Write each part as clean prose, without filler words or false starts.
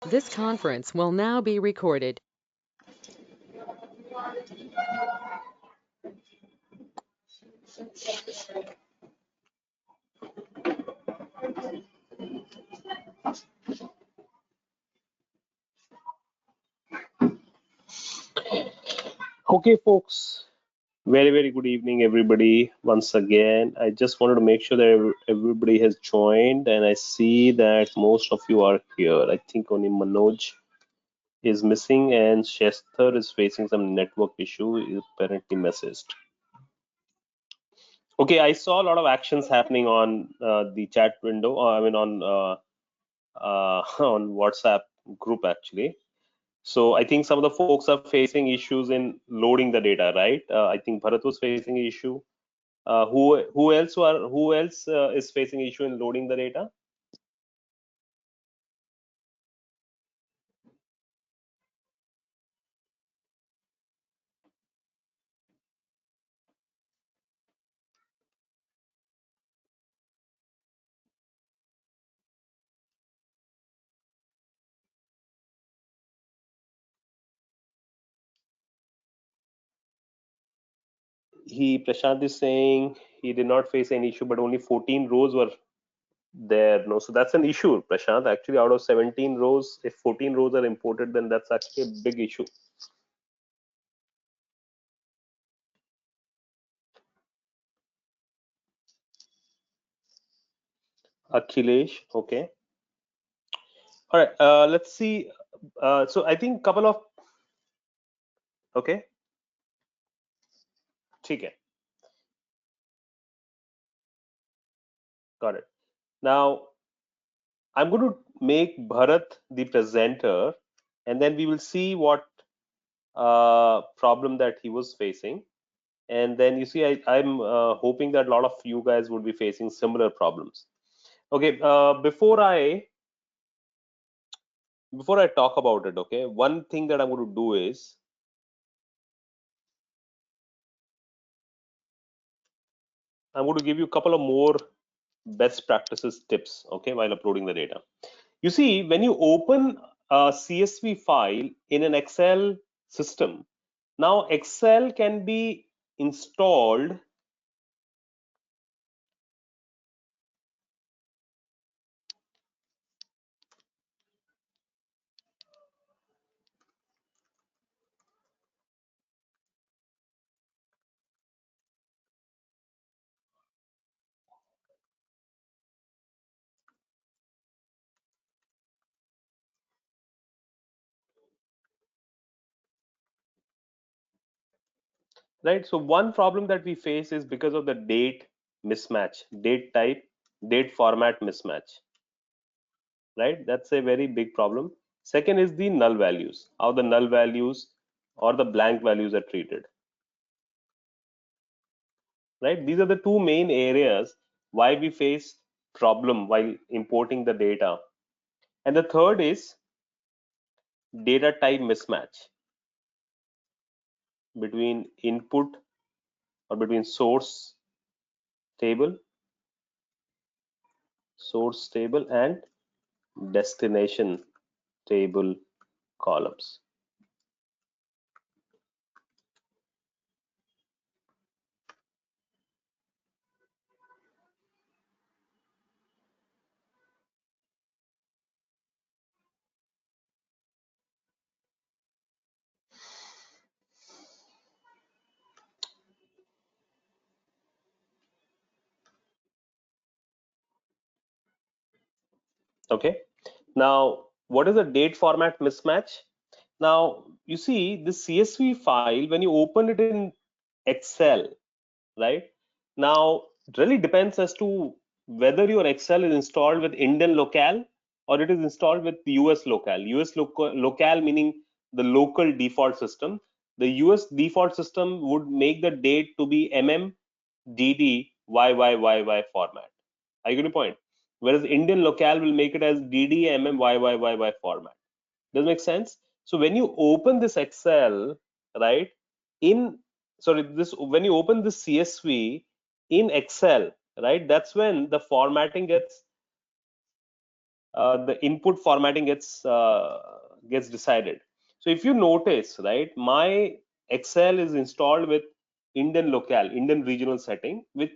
This conference will now be recorded. Okay, folks, very good evening, everybody. Once again, I just wanted to make sure that everybody has joined, and I see that most of you are here. I think only Manoj is missing, and Shester is facing some network issue, is apparently messaged. Okay, I saw a lot of actions happening on the chat window, I mean on WhatsApp group actually. So I think some of the folks are facing issues in loading the data, right? I think Bharat was facing an issue. Who else is facing issue in loading the data? Prashant is saying he did not face any issue, but only 14 rows were there. No, so that's an issue, Prashant. Actually, out of 17 rows, if 14 rows are imported, then that's actually a big issue. Akhilesh, okay. All right, let's see. So I think couple of okay, ठीक है, got it. Now I'm going to make Bharat the presenter, and then we will see what problem that he was facing. And then you see, I'm hoping that a lot of you guys would be facing similar problems. Okay, before I talk about it, okay, one thing that I'm going to do is I'm going to give you a couple of more best practices tips, okay, while uploading the data. You see, when you open a CSV file in an Excel system, now Excel can be installed. Right, so one problem that we face is because of the date mismatch, date type, date format mismatch, right? That's a very big problem. Second is the null values, how the null values or the blank values are treated, right? These are the two main areas why we face problem while importing the data. And the third is data type mismatch between input or between table source table and destination table columns. Okay, now what is a date format mismatch? Now you see the CSV file when you open it in Excel, right? Now it really depends as to whether your Excel is installed with Indian locale or it is installed with US locale. Locale meaning the local default system. The US default system would make the date to be DD YYYY format. Are you getting the point? Whereas Indian locale will make it as DD YYYY format. Does it make sense? So when you open this Excel, right, in sorry, this when you open this CSV in Excel, right, that's when the formatting gets the input formatting gets decided. So if you notice, right, my Excel is installed with Indian locale, Indian regional setting, which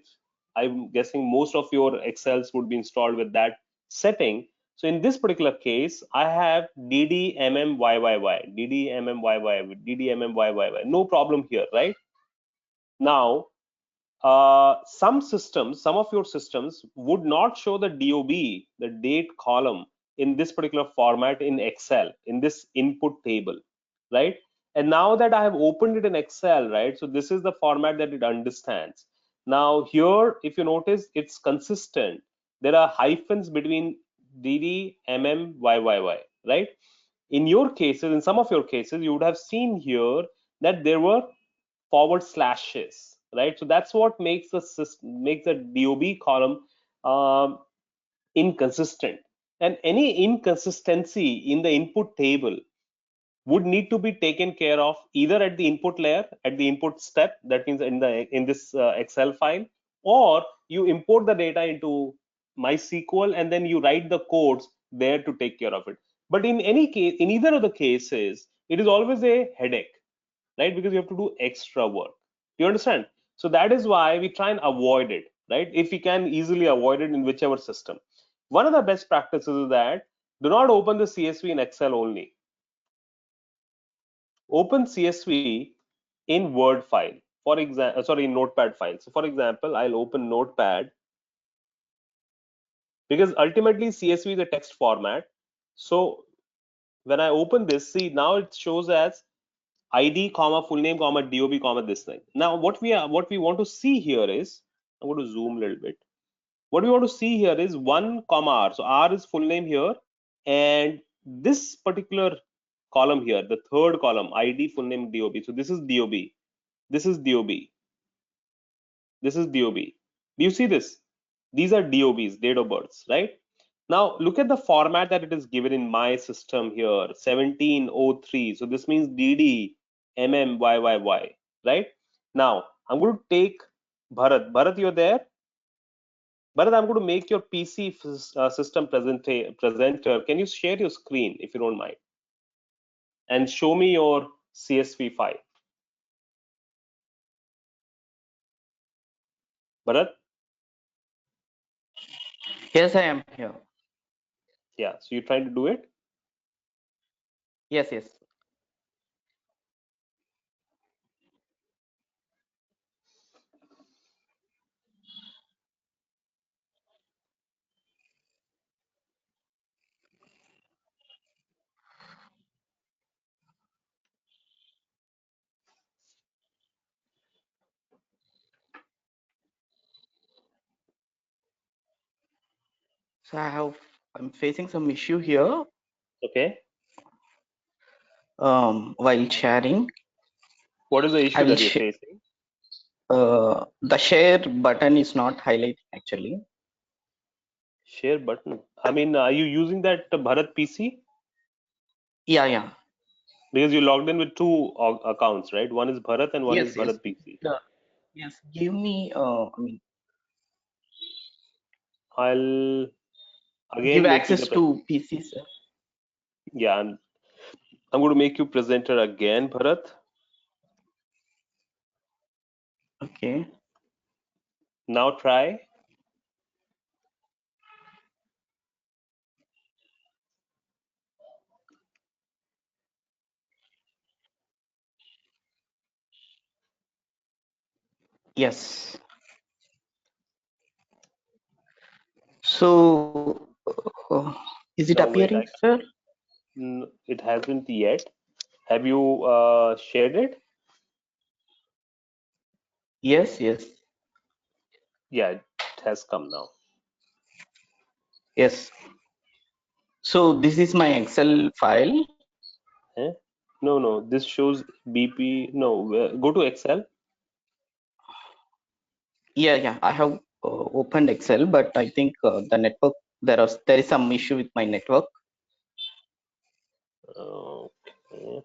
I'm guessing most of your Excels would be installed with that setting. So in this particular case, I have DDMMYYY, DDMMYYY, DDMMYYY. No problem here, right? Now, some of your systems would not show the DOB, the date column, in this particular format in Excel, in this input table, right? And now that I have opened it in Excel, right? So this is the format that it understands. Now here, if you notice, it's consistent. There are hyphens between DD, MM, YYY, right? In your cases, in some of your cases, you would have seen here that there were forward slashes, right? So that's what makes the DOB column um, inconsistent. And any inconsistency in the input table would need to be taken care of either at the input layer, at the input step, that means in this Excel file, or you import the data into MySQL and then you write the codes there to take care of it. But in any case, in either of the cases, it is always a headache, right? Because you have to do extra work. You understand? So that is why we try and avoid it, right? If we can easily avoid it in whichever system. One of the best practices is that do not open the CSV in Excel only. Open CSV in Word file. For example, sorry, in Notepad file. So for example, I'll open Notepad because ultimately CSV is a text format. So when I open this, see now it shows as ID, comma, full name, comma, DOB, comma, this thing. Now what we want to see here is, I'm going to zoom a little bit. What we want to see here is 1 comma R. So R is full name here, and this particular column here, the third column, ID, full name, DOB. So this is DOB. This is DOB. This is DOB. Do you see this? These are DOBs, date of births, right? Now look at the format that it is given in my system here, 1703. So this means DD, MM, YYY, right? Now I'm going to take Bharat. Bharat, you're there? Bharat, I'm going to make your PC system presenter. Can you share your screen if you don't mind? And show me your CSV file. Bharat? Yes, I am here. Yeah, so you're trying to do it? Yes, yes. So I'm facing some issue here Okay. while sharing. What is the I issue will that you're facing? the share button is not highlighting actually. Share button. I mean, are you using that Bharat PC? Yeah, yeah. Because you logged in with two accounts, right? One is Bharat and one is Yes, yes. Bharat PC. Yes. Give me I mean, I'll give again make you access the to PCs. yeah. I'm going to make you presenter again, Bharat. Okay. Now try. Yes. So is it Now wait, appearing, sir? it hasn't yet. Have you shared it? Yes, yes. Yeah, it has come now. Yes. So this is my Excel file. Eh? No, no, this shows BP. No, go to Excel. Yeah, yeah. I have opened Excel, but I think the network there is some issue with my network. Okay.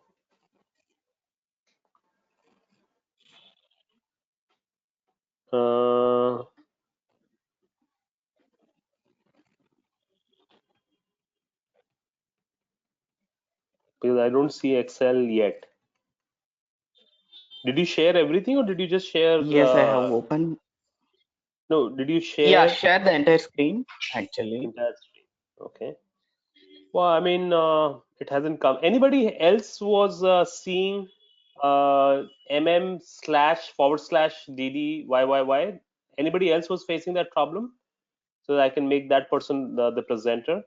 Uh, Because I don't see Excel yet. Did you share everything, or did you just share? Yes, I have opened. No, did you Yeah, share? share the entire screen actually. Entire screen. Okay. Well, I mean, it hasn't come. Anybody else was seeing mm//DD/YYY? Anybody else was facing that problem? So that I can make that person the presenter.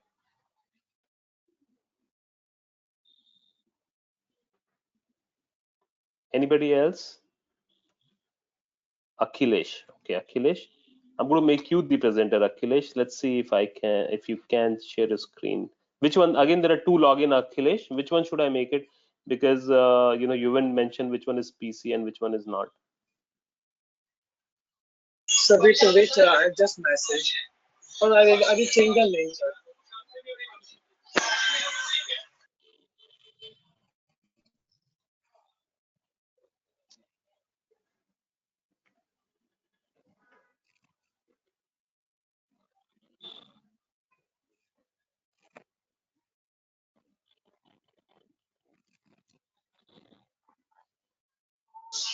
Anybody else? Akhilesh. Okay, Akhilesh. I'm going to make you the presenter, Akhilesh. Let's see if you can share a screen. Which one? Again, there are two login, Akhilesh. Which one should I make it? Because you haven't mentioned which one is PC and which one is not. So wait, I just message. Oh, I will change the name, sir.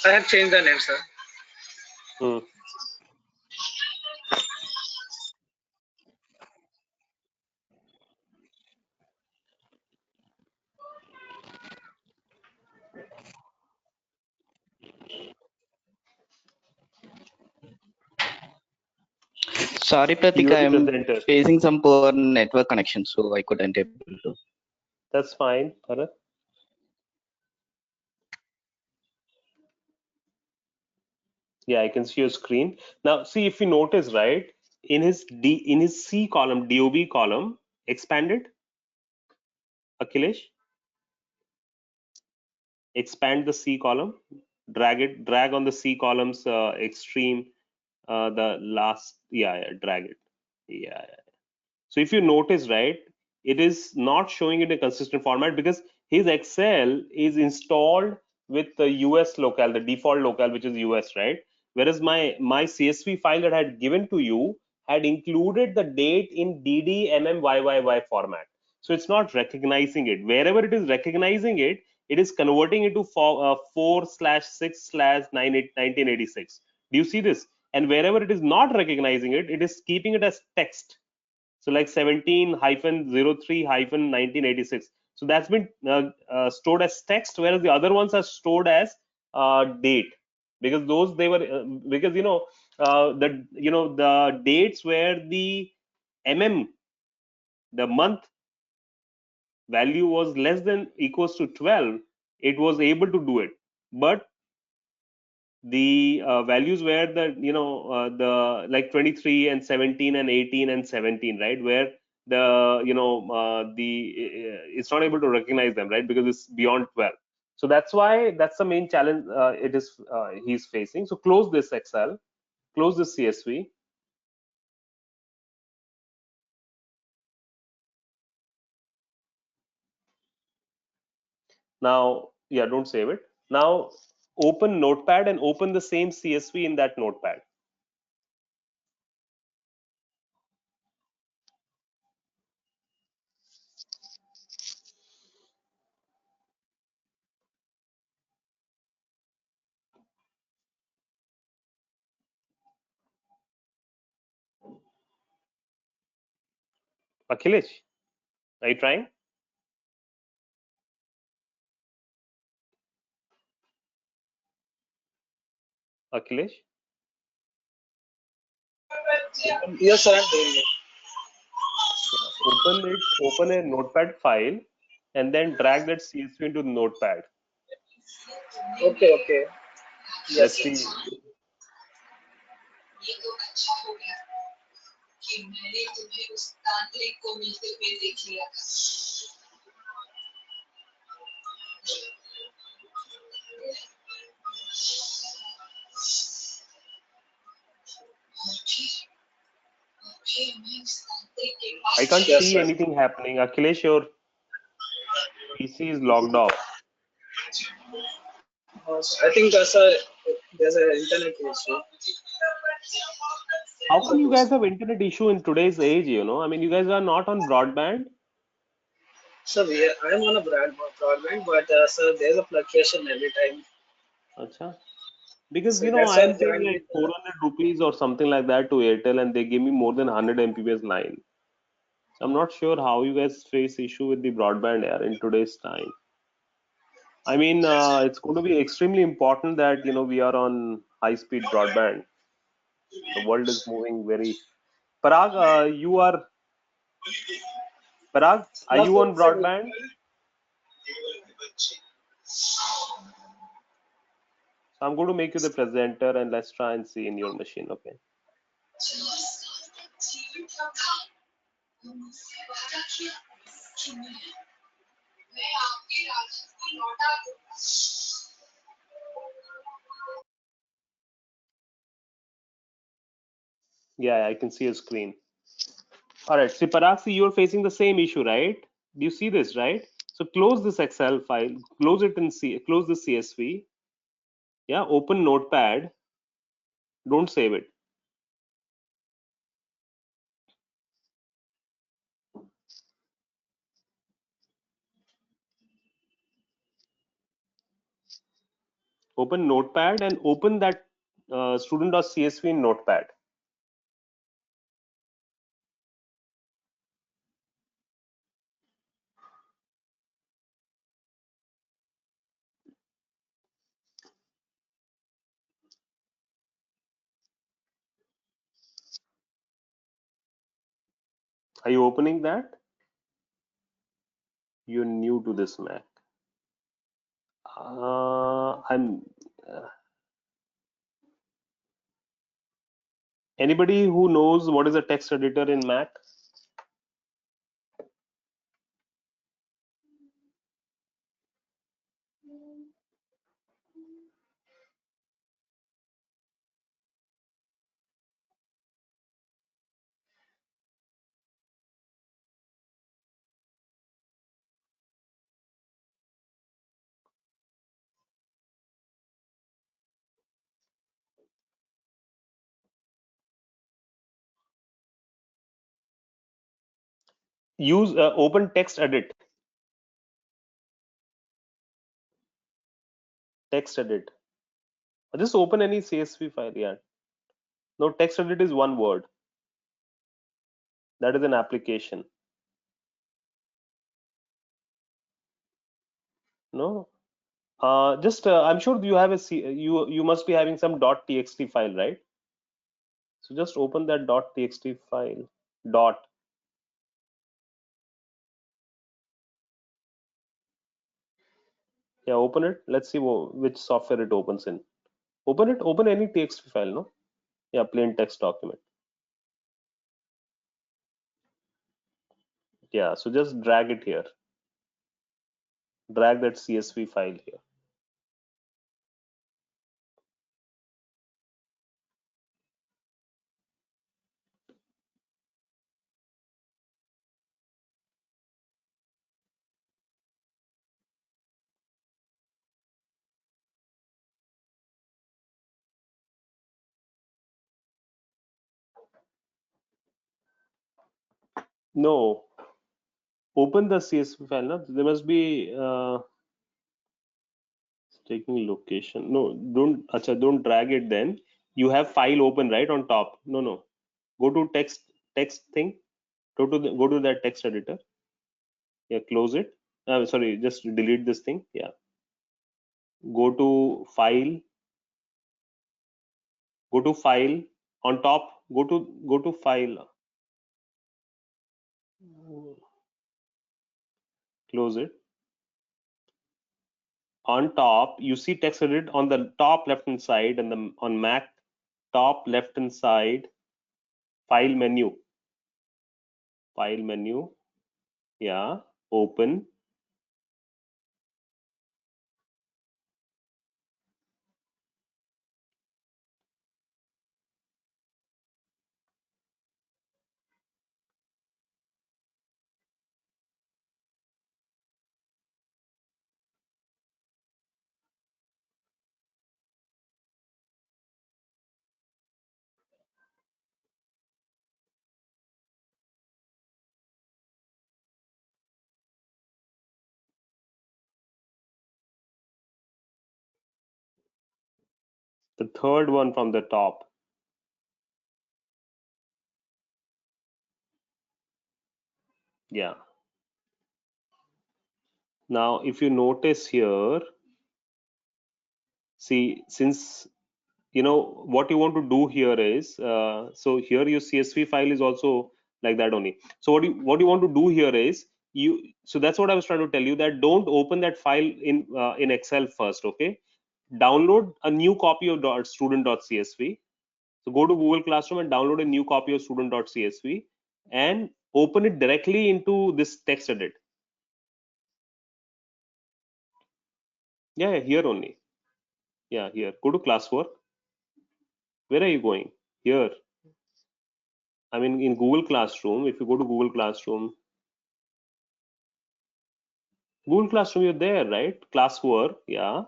I have changed the name, sir. Hmm. Sorry, Pratik, You are I the am presenter. facing some poor network connection, so I couldn't able to. That's fine, Bharat. Yeah, I can see your screen. Now, see if you notice, right? In his C column, DOB column, expanded, Akhilesh, expand the C column, drag on the C column's extreme, the last, yeah, drag it. Yeah. So if you notice, right, it is not showing it in a consistent format because his Excel is installed with the US locale, the default locale, which is US, right? Whereas my CSV file that I had given to you had included the date in DDMMYYY format. So it's not recognizing it. Wherever it is recognizing it, it is converting it to 4/6/9/1986. Do you see this? And wherever it is not recognizing it, it is keeping it as text. So like 17-03-1986. So that's been stored as text, whereas the other ones are stored as date, because those they were because the dates where the the month value was less than equals to 12, it was able to do it. But the values where the like 23 and 17 and 18 and 17, right, where the it's not able to recognize them, right, because it's beyond 12. So that's the main challenge he's facing. So close this Excel, close this CSV. Now, yeah, don't save it. Now open Notepad and open the same CSV in that Notepad. Akhilesh, are you trying? Akhilesh? Yes, sir, I'm doing it. Yeah. Open a notepad file and then drag that CSV into the notepad. Okay. Let's Yes, see. I can't yes, see sir. anything happening. Akhilesh, your PC is logged off. I think there's an internet issue. How can you guys have internet issue in today's age? I mean, you guys are not on broadband. So I'm on a broadband, but so there's a fluctuation every time. Acha. Because So I that's why am I'm paying joined like with. 400 rupees or something like that to Airtel, and they give me more than 100 Mbps line. So I'm not sure how you guys face issue with the broadband here in today's time. I mean, it's going to be extremely important that we are on high-speed broadband. The world is moving very. Parag, are you on broadband? So I'm going to make you the presenter, and let's try and see in your machine. Okay. Yeah, I can see a screen. All right. See, Parag, see, you're facing the same issue, right? Do you see this, right? So close this Excel file, close it in close the CSV. Yeah, open Notepad. Don't save it. Open Notepad and open that student.csv in Notepad. Are you opening that? You're new to this Mac. I'm. Anybody who knows what is a text editor in Mac? Use open text edit. Text edit. Just open any CSV file. Yeah. No, text edit is one word. That is an application. No. Just I'm sure you have you must be having some .txt file, right? So just open that .txt file. Dot. Yeah, open it. Let's see which software it opens in. Open it. Open any TXT file. No. Yeah, plain text document. Yeah. So just drag it here. Drag that CSV file here. No. Open the CSV file. No? There must be taking location. No, don't drag it then. You have file open right on top. No, no. Go to text thing. Go to that text editor. Yeah, close it. Sorry, just delete this thing. Yeah. Go to file. Go to file on top. Go to file. Close it. On top, you see text edit on the top left hand side, and on Mac top left hand side, file menu. File menu. Yeah. Open. The third one from the top. Yeah. Now, if you notice here, see, since you know what you want to do here is, so here your CSV file is also like that only. So what you want to do here is so that's what I was trying to tell you, that don't open that file in Excel first, okay? Download a new copy of student.csv. So go to Google Classroom and download a new copy of student.csv and open it directly into this text edit. Yeah, here only. Yeah, here. Go to classwork. Where are you going? Here. I mean, in Google Classroom, if you go to Google Classroom, you're there, right? Classwork, yeah.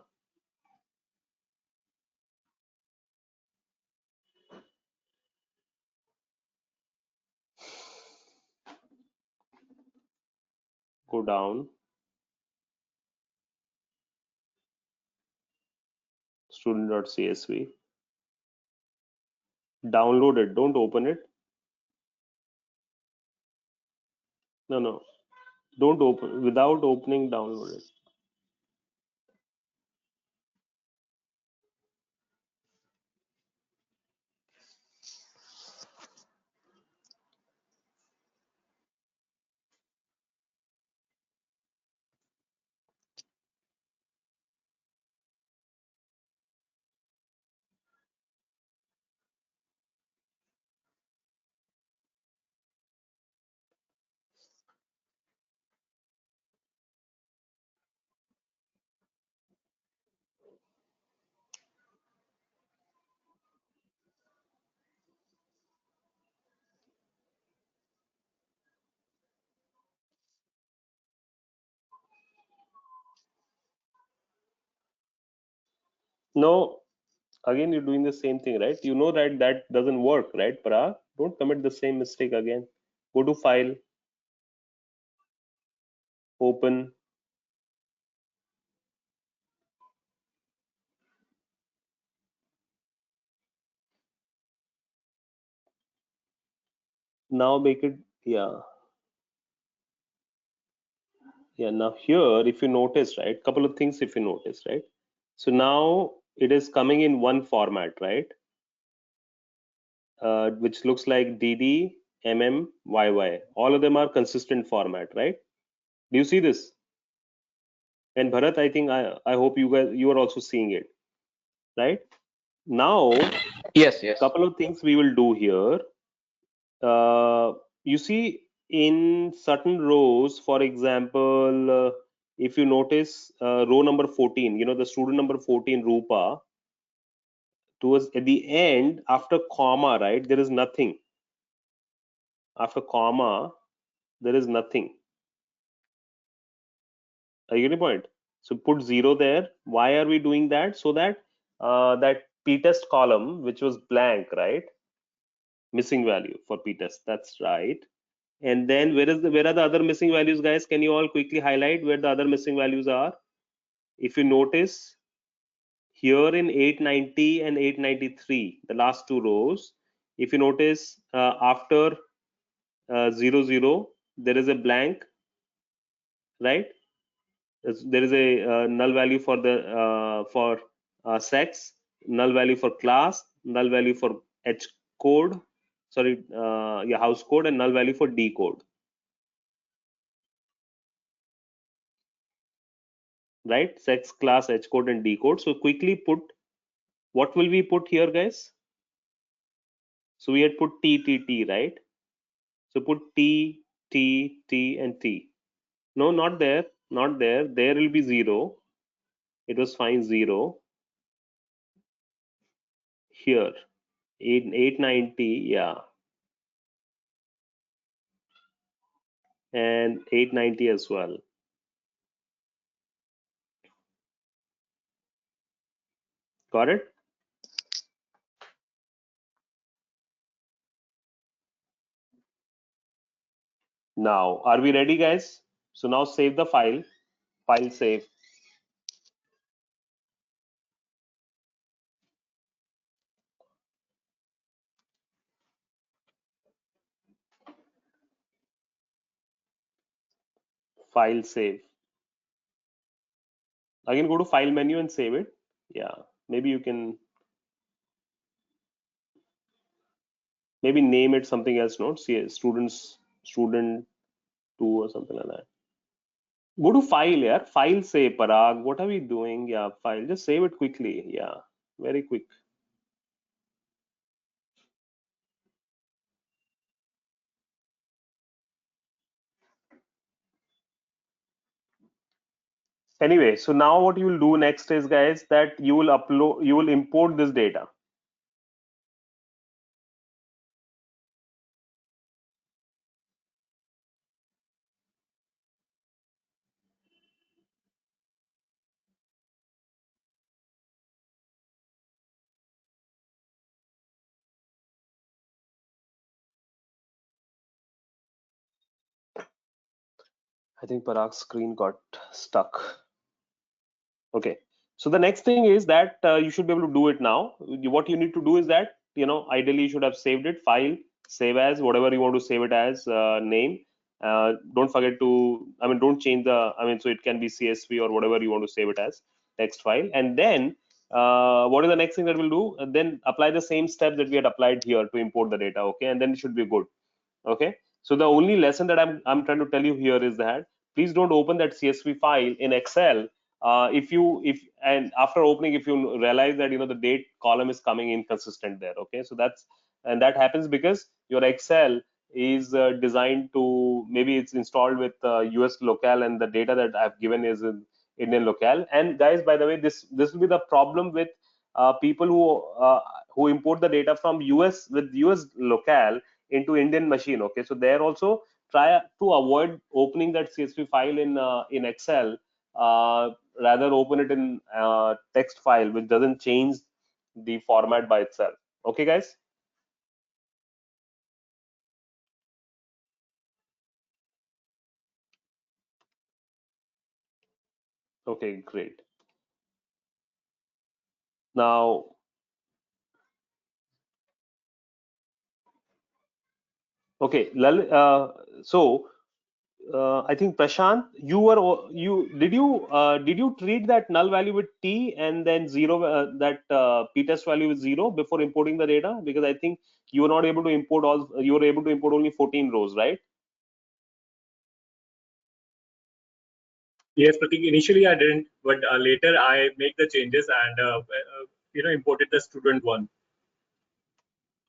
Go down. Student.csv. Download it. Don't open it. No, no. Don't open. Without opening, download it. No, again, you're doing the same thing, right? You know that that doesn't work, right, Parag? Don't commit the same mistake again. Go to File, Open. Now make it, yeah. Yeah, now here, if you notice, right, couple of things if you notice, right? So now it is coming in one format, right? Which looks like DD, MM, YY. All of them are consistent format, right? Do you see this? And Bharat, I think I hope you are also seeing it, right? Now, Yes, yes. couple of things we will do here. You see in certain rows, for example, if you notice row number 14, you know, the student number 14, Rupa, towards at the end, after comma, right, there is nothing. After comma, there is nothing. Are you getting the point? So put 0 there. Why are we doing that? So that that p-test column, which was blank, right, missing value for p-test, that's right. And then where are the other missing values, guys? Can you all quickly highlight where the other missing values are? If you notice here in 890 and 893, the last two rows, if you notice after 00, there is a blank, right? There is a null value for the sex, null value for class, null value for H code, sorry, yeah, house code, and null value for D code, right? Sex, class, H code, and D code. So quickly put, what will we put here, guys? So we had put T, T, T, right? So put T, T, T, and T. No, not there, not there. There will be 0. It was fine 0. Here, 890, yeah, and 890 as well. Got it? Now, are we ready, guys? So now save the file. File save. File, save. Again, go to file menu and save it. Yeah, maybe you can maybe name it something else. No, see, student 2 or something like that. Go to file, yeah. File, save. Parag, what are we doing? Yeah, file. Just save it quickly. Yeah, very quick. Anyway, so now what you will do next is, guys, that you will import this data. I think Parag's screen got stuck. Okay, so the next thing is that you should be able to do it now. What you need to do is that, ideally you should have saved it, file, save as, whatever you want to save it as, name. Don't forget to, don't change the, so it can be CSV or whatever you want to save it as, text file. And then what is the next thing that we'll do? Then apply the same steps that we had applied here to import the data, okay? And then it should be good, okay? So the only lesson that I'm trying to tell you here is that please don't open that CSV file in Excel if after opening, if you realize that the date column is coming inconsistent there, okay? So that happens because your Excel is designed to, maybe it's installed with US locale and the data that I've given is in Indian locale. And guys, by the way, this will be the problem with people who import the data from US with US locale into Indian machine, okay? So there also try to avoid opening that CSV file in Excel, rather open it in text file, which doesn't change the format by itself. Okay, guys? Okay, great. Now, okay, so I think Prashant, did you treat that null value with T and then zero, that p-test value with 0 before importing the data? Because I think you were not able to import you were able to import only 14 rows, right? Yes, Pratik, initially I didn't, but later I made the changes and imported the student one.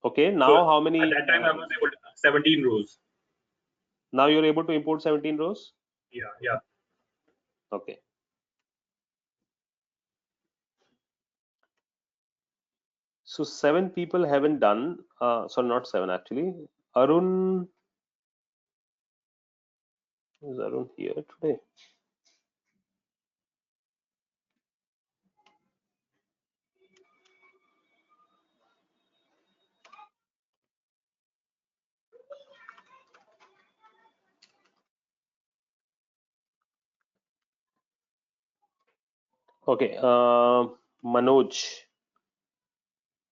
Okay, now So how many? At that time I was able to 17 rows. Now you're able to import 17 rows? Yeah. Okay. So 7 people haven't done, sorry, not 7 actually. Arun, is Arun here today? Okay, Manoj,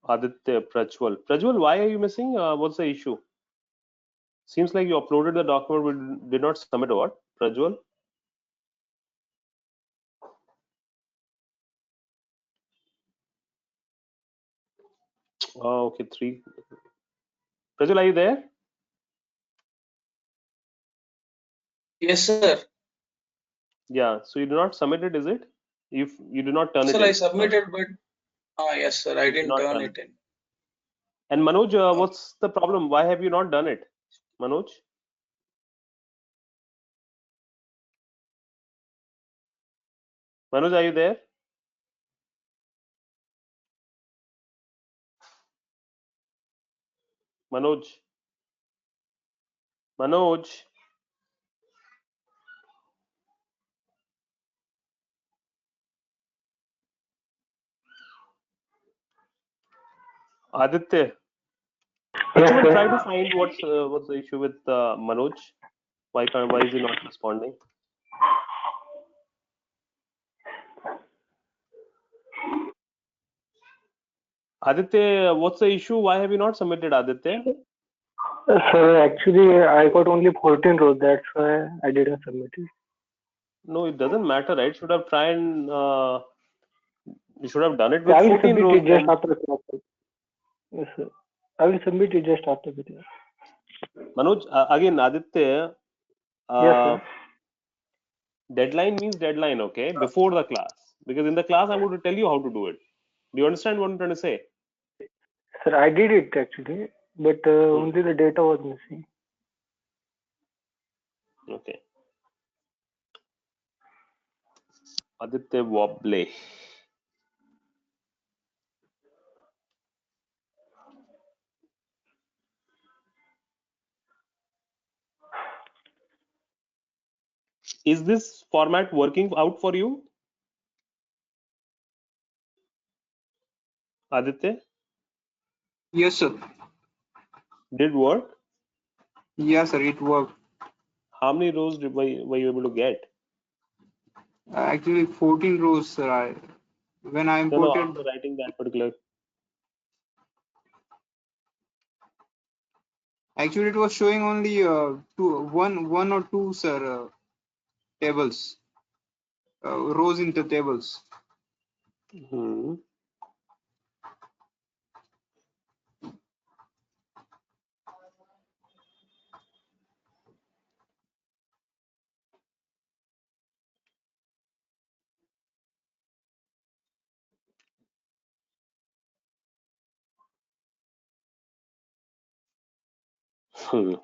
Aditya, Prajwal. Prajwal, why are you missing? What's the issue? Seems like you uploaded the document but did not submit. What, Prajwal? Oh, okay, 3. Prajwal, are you there? Yes, sir. Yeah, so you do not submit it, is it? You do not turn it Sir, in. I submitted, but yes, sir, I didn't Not turn done. it in. And Manoj, what's the problem? Why have you not done it, Manoj? Manoj, are you there? Manoj. Manoj. Aditya. Yes, Prajwal, sir. try to find what's the issue with Manoj. Why is he not responding? Aditya, what's the issue? Why have you not submitted, Aditya? Sir, actually, I got only 14 rows. That's why I didn't submit it. No, it doesn't matter, right? Should have tried and you should have done it with I will 14 submit rows it just then. after the class. Yes, sir. I will submit it just after the class. Manoj, again, Aditya, Yes, sir. deadline means deadline, okay? Before the class. Because in the class, I'm going to tell you how to do it. Do you understand what I'm trying to say? Sir, I did it actually, but only the data was missing. Okay. Aditya Woble. Is this format working out for you, Aditya? Yes, sir. Did work? Yes, sir. It worked. How many rows were you able to get? Actually, 14 rows, sir. When I No, imported, after writing that particular. actually it was showing only one or two, sir, tables, rows into tables. Hmm. Hmm.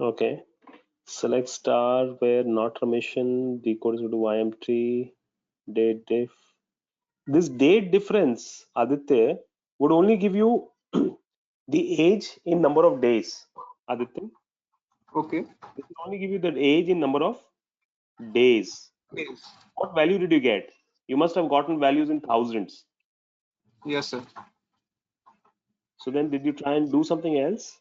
Okay. Select star where not remission, decode is to YMT, date diff. This date difference, Aditya, would only give you the age in number of days. Aditya, Okay. this will only give you the age in number of days. Yes. What value did you get? You must have gotten values in thousands. Yes, sir. So then did you try and do something else?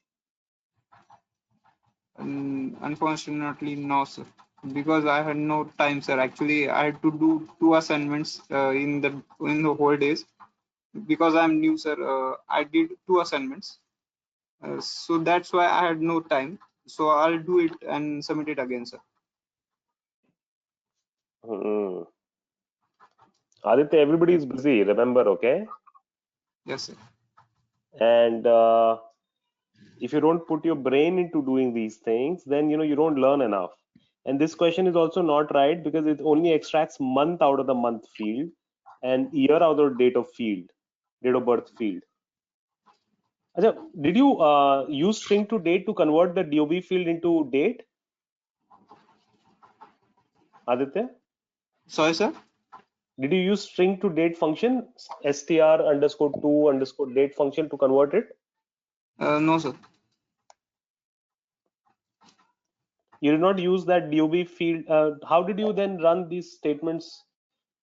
Unfortunately, no, sir. Because I had no time, sir. Actually, I had to do two assignments in the whole days. Because I'm new, sir. I did two assignments. So that's why I had no time. So I'll do it and submit it again, sir. Hmm. Aditya, everybody is busy, remember, okay? Yes, sir. And if you don't put your brain into doing these things, then you don't learn enough. And this question is also not right because it only extracts month out of the month field and year out of date of birth field. Acha, did you use string to date to convert the DOB field into date, Aditya? Sorry, sir. Did you use string to date function, str_to_date function to convert it? No, sir. You did not use that DOB field. How did you then run these statements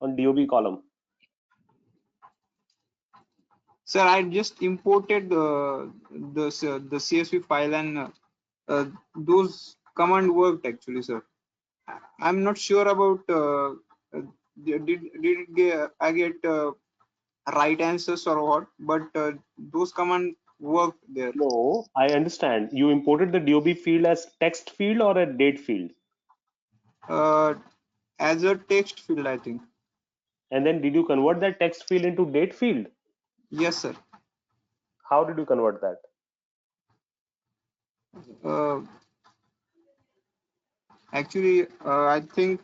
on DOB column? Sir, I just imported the CSV file and those command worked actually, sir. I'm not sure about I get right answers or what, but those command worked there. No, I understand. You imported the DOB field as text field or a date field. As a text field, I think. And then did you convert that text field into date field? Yes, sir. How did you convert that? Actually, I think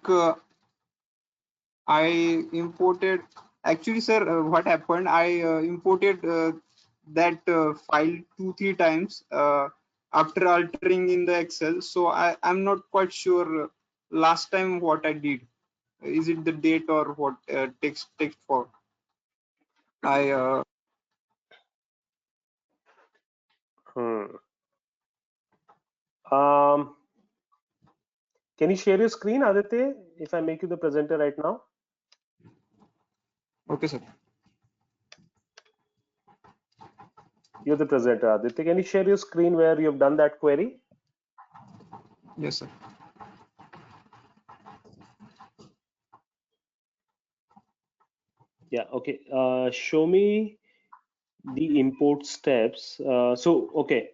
I imported. Actually, sir, what happened? I imported that file 2-3 times after altering in the Excel. So I'm not quite sure last time what I did. Is it the date or what text for? I Can you share your screen, Aditya, if I make you the presenter right now? okay, sir. You're the presenter, Aditya. Can you share your screen where you've done that query? Yes, sir. Yeah, okay. Show me the import steps. Okay.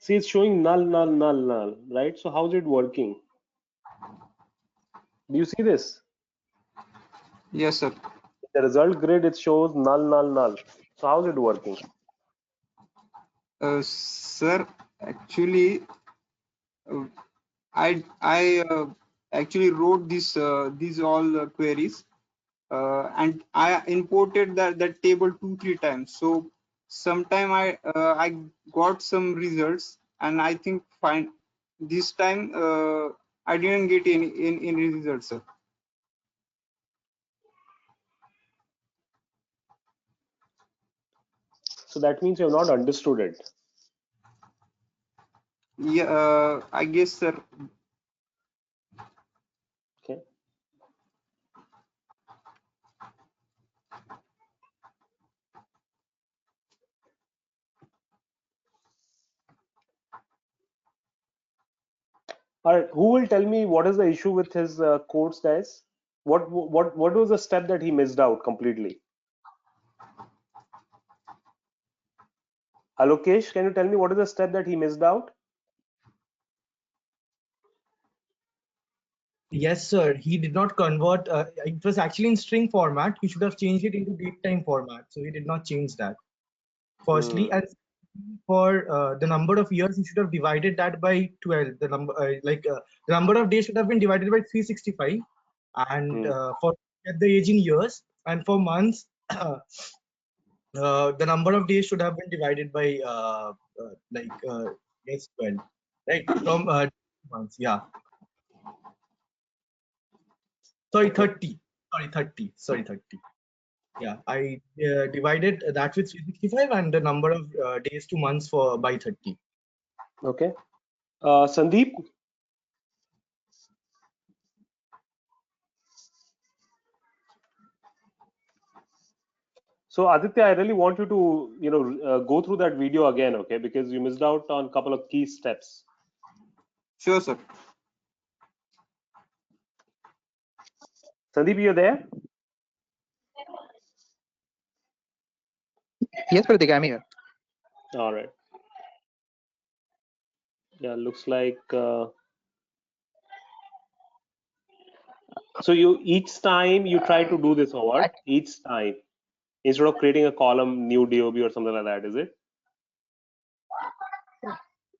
See, it's showing null, null, null, null, right? So how's it working? Do you see this? Yes, sir. The result grid, it shows null, null, null. So how's it working? Sir, actually, I actually wrote these all queries, and I imported that table 2-3 times. So sometime I got some results, and I think fine this time I didn't get any results, sir. So that means you have not understood it. Yeah, I guess, sir. Okay. All right. Who will tell me what is the issue with his codes, guys? What was the step that he missed out completely? Alokesh, can you tell me what is the step that he missed out? Yes, sir. He did not convert. It was actually in string format. He should have changed it into datetime format. So he did not change that. Firstly, and for the number of years, he should have divided that by 12. The number of days should have been divided by 365, and for get the age in years, and for months, the number of days should have been divided by yes, 12, right? From months, yeah. Sorry, 30. Sorry, 30. Sorry, 30. Yeah, I divided that with 365 and the number of days to months for by 30. Okay. Sandeep? So Aditya, I really want you to, go through that video again, okay? Because you missed out on a couple of key steps. Sure, sir. Sandeep, you're there? Yes, Pratik, I'm here. All right. Yeah, looks like. So each time you try to do this, or what? Each time, instead of creating a column, new DOB or something like that, is it?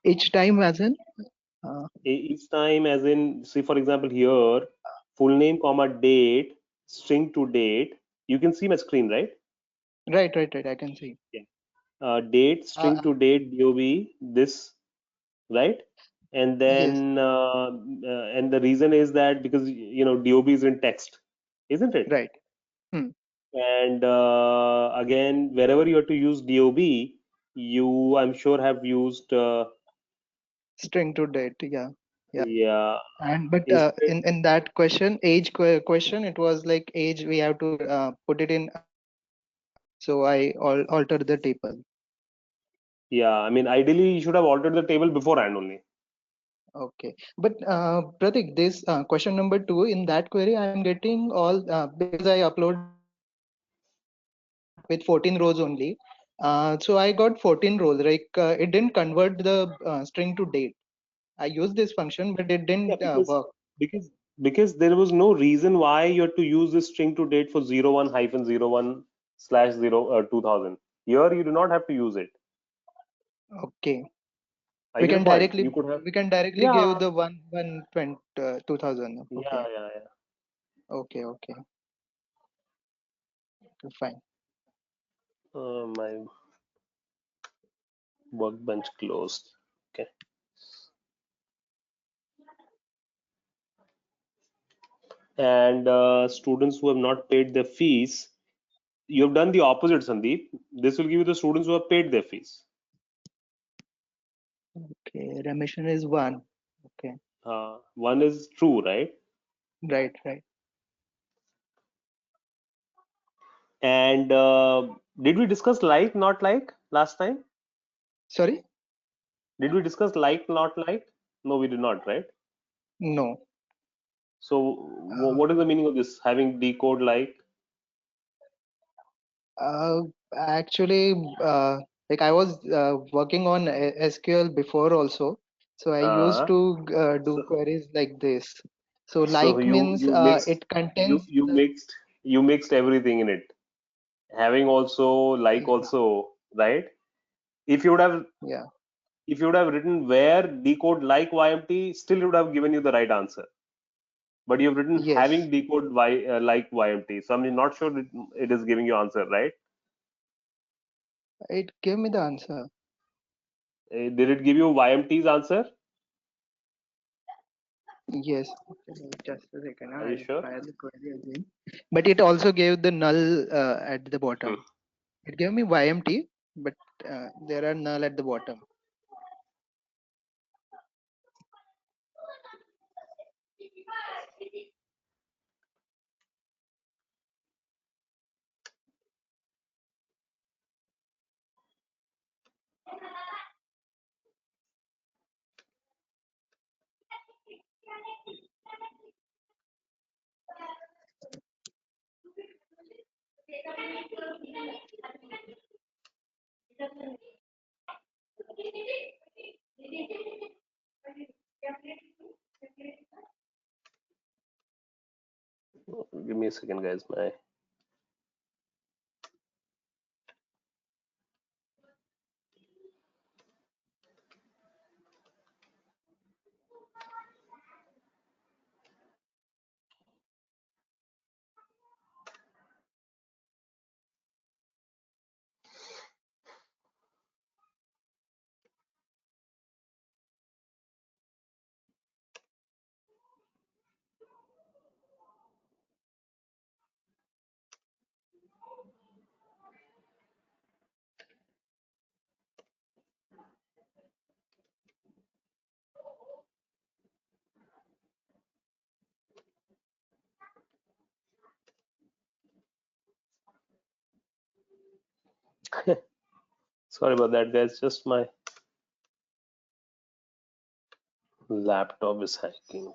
Each time as in? Each time, as in, see, for example, here, full name, comma, date, string to date. You can see my screen, right? Right. I can see. Yeah. Date, string to date, DOB, this, right? And then, and the reason is that because, DOB is in text, isn't it? Right. And again, wherever you have to use DOB, you, I'm sure, have used String to date. Yeah. yeah. And but Instead, in that question, age question, it was like age we have to put it in. So I alter the table. yeah, I mean, ideally, you should have altered the table beforehand only. Okay, but Pratik, this question number 2 in that query, I am getting all because I upload with 14 rows only. So I got 14 rows. Like it didn't convert the string to date. I used this function, but it didn't work. Because there was no reason why you had to use this string to date for 01-01/0 2000. Here you do not have to use it. Okay. I We get a can point. directly You could have. give Yeah. the 2000. Okay. Yeah. Okay. Fine. My workbench closed. Okay. And students who have not paid their fees, you have done the opposite, Sandeep. This will give you the students who have paid their fees. Okay. Remission is 1. Okay. One is true, right? Right. And did we discuss like, not like last time? Sorry? Did we discuss like, not like? No, we did not, right? No. So what is the meaning of this, having decode like? Actually, Like I was working on SQL before also, so I used Uh, to do so, queries like this. So so like means you mixed it contains the, you mixed everything in it, having also like yeah, also, right? If you would have yeah, written where decode like YMT, still it would have given you the right answer. But you've written yes, having decode like YMT, so I'm not sure it is giving you answer, right? it gave me the answer. Did it give you YMT's answer? Yes, just a second. Are you I'll sure? try the query again. But it also gave the null at the bottom. It gave me YMT, but there are null at the bottom. Give me a second, guys. Sorry about that, guys. Just my laptop is hacking.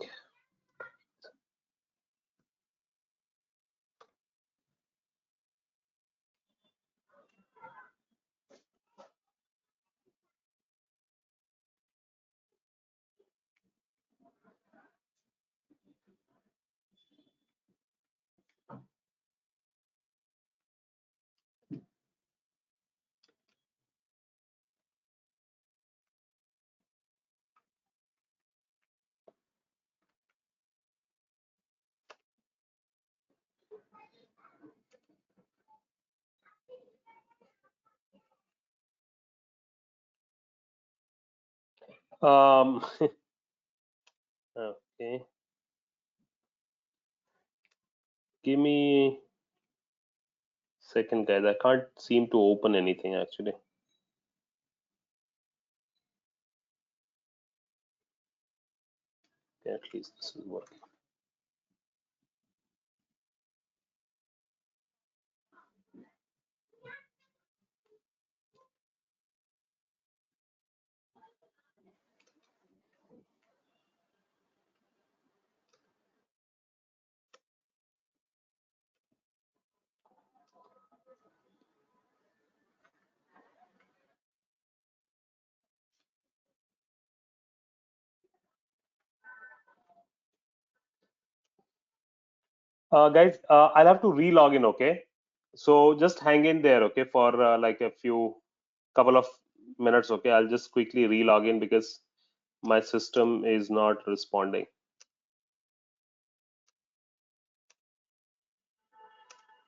Um, okay. Give me second, guys. I can't seem to open anything actually. Okay, at least this is working. Guys, I'll have to re-log in, okay? So just hang in there, okay, for like a couple of minutes, okay? I'll just quickly re-log in because my system is not responding.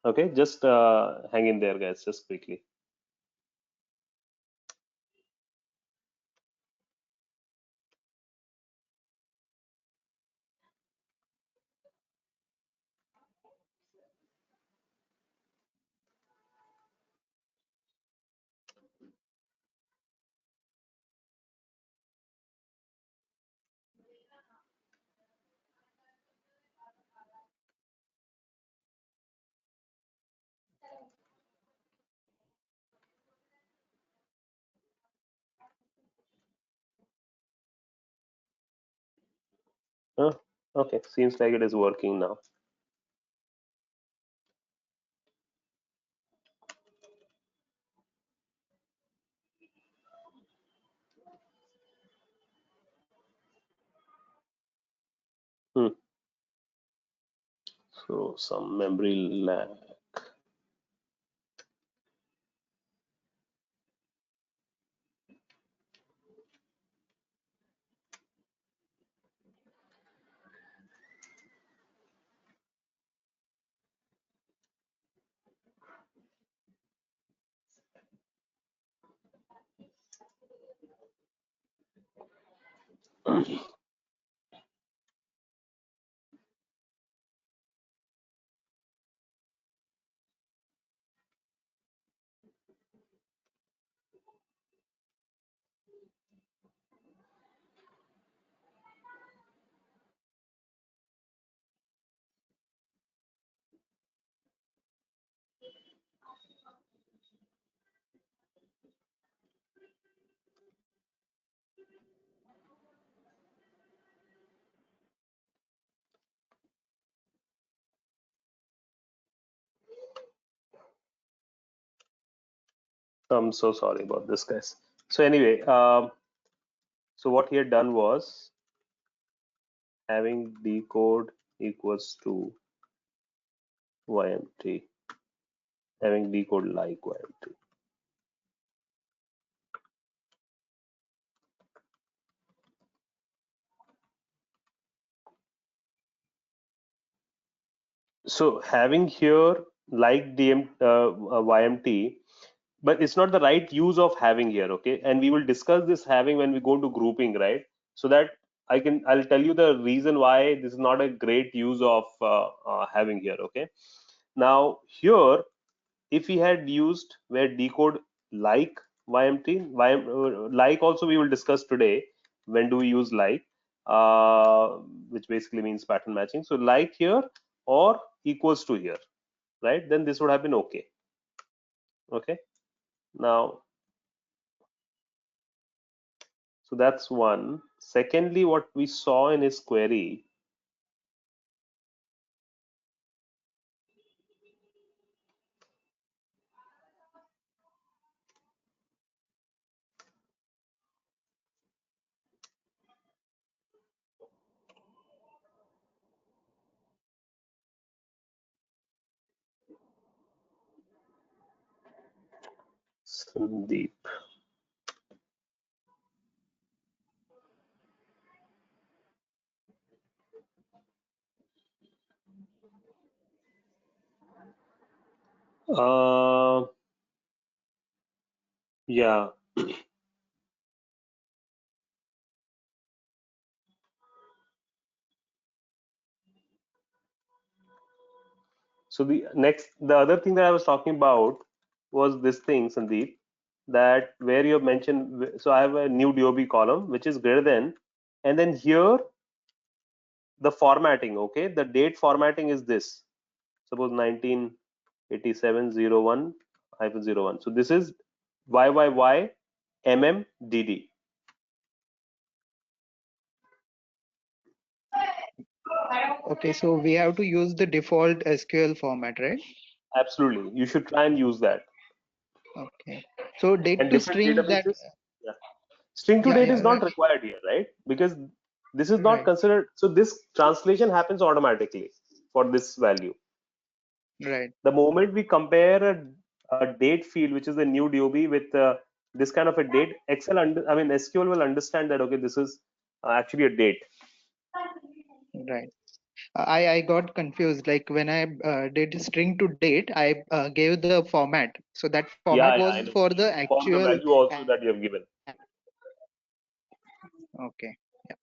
Okay, just hang in there, guys, just quickly. Okay, seems like it is working now. So some memory lag. I'm so sorry about this, guys. So anyway, so what he had done was having decode equals to YMT, having decode like YMT. So having here like YMT, but it's not the right use of having here, okay? And we will discuss this having when we go to grouping, right? So that I'll tell you the reason why this is not a great use of having here, okay? Now here, if we had used where decode like YMT, like also we will discuss today. When do we use like, which basically means pattern matching. So like here or equals to here, right? Then this would have been okay. Okay. Now, so that's one. Secondly, what we saw in his query, Sandeep. Uh, yeah. So the other thing that I was talking about was this thing, Sandeep, that where you have mentioned. So I have a new DOB column which is greater than, and then here the formatting. Okay, the date formatting is this. Suppose 1987-01-01. So this is YYY MMDD. Okay, so we have to use the default SQL format, right? Absolutely, you should try and use that. Okay. So date And to different string that. databases. Yeah. String to Yeah, date yeah, is not required here, right? Because this is not right, considered. So this translation happens automatically for this value. right. The moment we compare a date field, which is the new DOB, with this kind of a date, SQL will understand that okay, this is actually a date. Right. I got confused. Like when I did string to date, I gave the format. So that format Yeah, I was know. for the For the actual. value also that you have given. Okay. Yeah.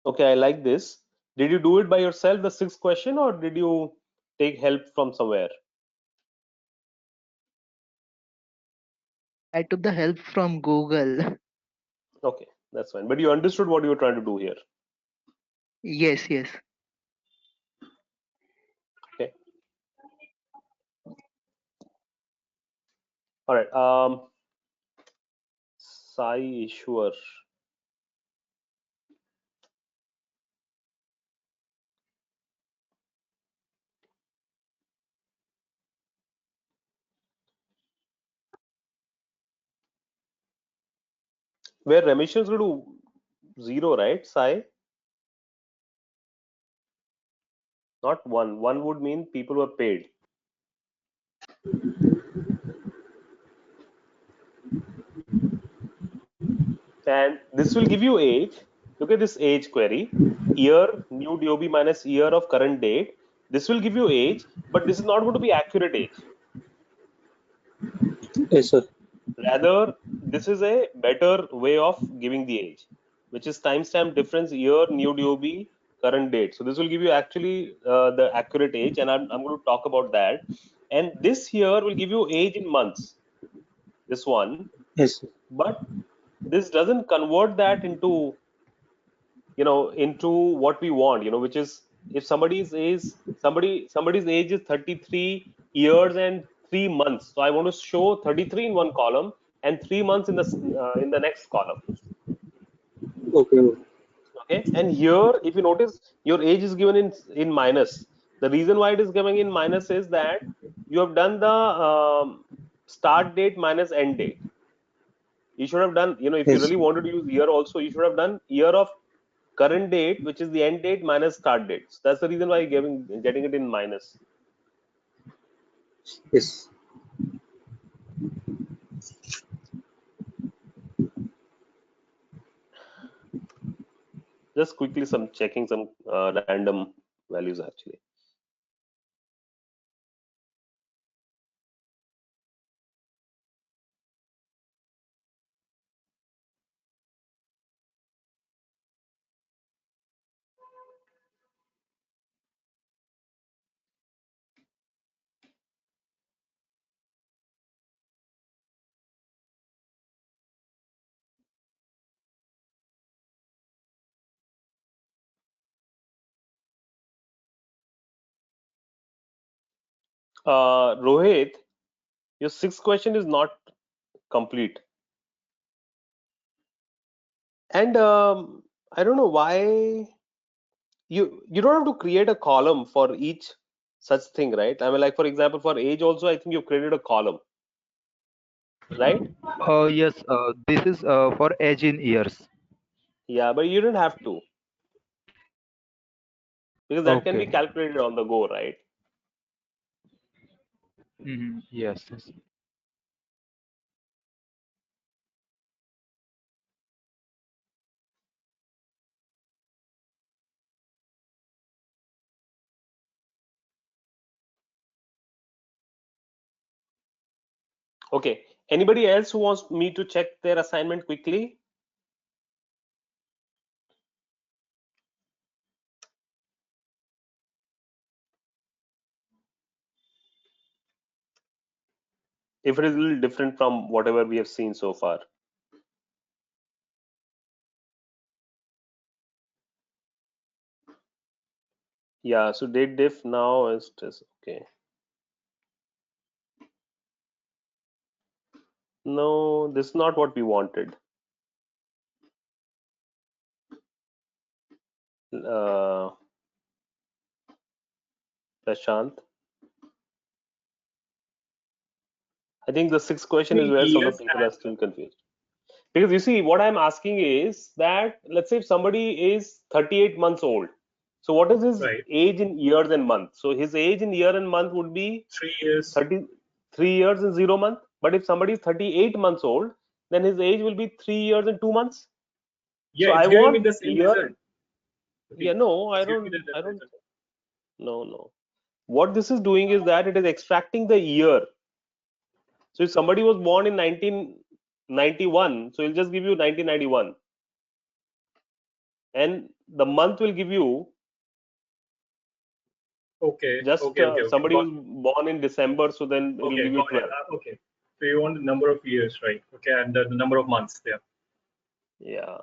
Okay, I like this. Did you do it by yourself, the sixth question, or did you take help from somewhere? I took the help from Google. Okay, that's fine. But you understood what you were trying to do here. Yes, yes. Okay. All right. Sai Ishwar. where remissions go to 0, right, Sai? Not 1. 1 would mean people were paid. And this will give you age. Look at this age query. Year, new DOB minus year of current date. This will give you age, but this is not going to be accurate age. Yes, sir. Rather, this is a better way of giving the age, which is timestamp difference year, new DOB, current date. So this will give you actually the accurate age, and I'm going to talk about that. And this here will give you age in months. This one, Yes, sir. but this doesn't convert that into into what we want, which is if somebody's age is 33 years and 3 months, so I want to show 33 in one column and 3 months in the next column. Okay. Okay, and here if you notice, your age is given in minus. The reason why it is given in minus is that you have done the start date minus end date. You should have done, if you Yes. really wanted to use year also, you should have done year of current date, which is the end date minus start date. So that's the reason why you're getting it in minus. Yes. Just quickly checking some random values actually. Rohit, your sixth question is not complete. And I don't know why you don't have to create a column for each such thing, right? I mean, like for example, for age also, I think you've created a column, right? Yes, this is for age in years. Yeah, but you don't have to, because that can be Okay. calculated on the go, right? Yes, yes. Okay. Anybody else who wants me to check their assignment quickly? If it is a little different from whatever we have seen so far. Yeah, so date diff now is just okay. No, this is not what we wanted. Prashant. I think the sixth question is where some of Years the people are and still confused. Because you see, what I'm asking is that let's say if somebody is 38 months old, so what is his right, age in years and months? So his age in year and month would be 3 years. 33 years and 0 month. But if somebody is 38 months old, then his age will be 3 years and 2 months. Yeah, So I it's giving me want the same year. result. Yeah, Okay. no, I It's giving me don't. the I don't. result. No. What this is doing is that it is extracting the year. So if somebody was born in 1991, so it'll just give you 1991, and the month will give you Okay, just okay, okay, okay. somebody was born in December, so then it will Okay, give you got it. 12. Okay. So you want the number of years, right? Okay, and the number of months there. Yeah.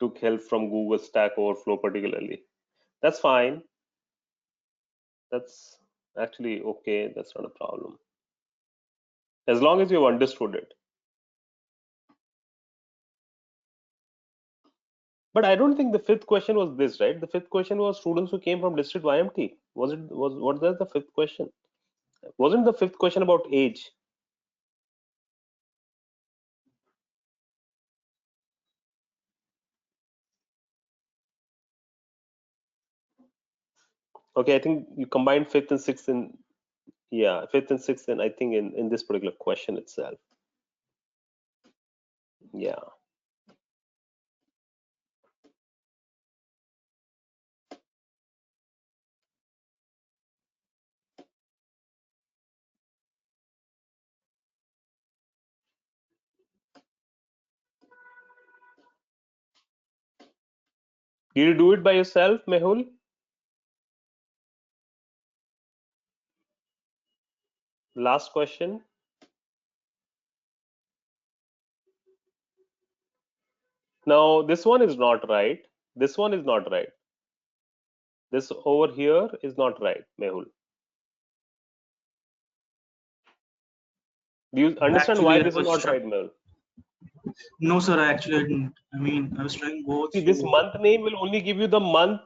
took help from Google Stack Overflow particularly. That's fine. That's actually okay. That's not a problem. As long as you've understood it. But I don't think the fifth question was this, right? The fifth question was students who came from district YMT. Was that the fifth question? Wasn't the fifth question about age? Okay, I think you combined fifth and sixth in, yeah, fifth and sixth, and I think in this particular question itself. Yeah. Did you do it by yourself, Mehul? Last question. Now, this one is not right. This one is not right. This over here is not right, Mehul. Do you understand why this is not right, Mehul? No, sir, I actually didn't. I mean, I was trying both. See, this month name will only give you the month.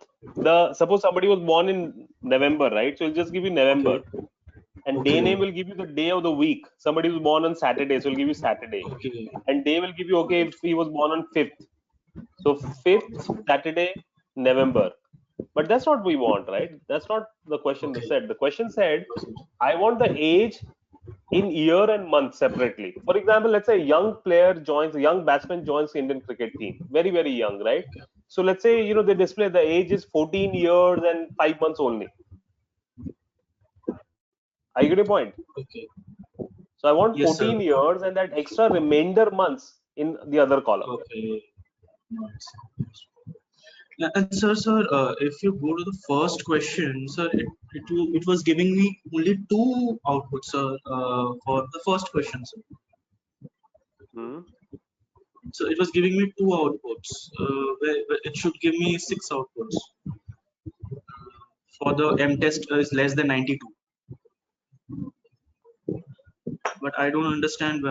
Suppose somebody was born in November, right? So it'll just give you November. Okay. And Okay. day name will give you the day of the week. Somebody was born on Saturday, so it'll give you Saturday. Okay. And day will give you, okay, if he was born on 5th. So 5th Saturday, November. But that's not what we want, right? That's not the question said. The question said, I want the age in year and month separately. For example, let's say a young player joins, a young batsman joins the Indian cricket team. Very, very young, right? So let's say, you know, they display the age is 14 years and 5 months only. I get your point. Okay. So I want Yes, 14 sir. years and that extra remainder months in the other column. Okay. And sir, if you go to the first question, sir, it was giving me only two outputs, sir, for the first question, sir. So it was giving me two outputs. Where it should give me 6 outputs. For the M test is less than 92. But I don't understand.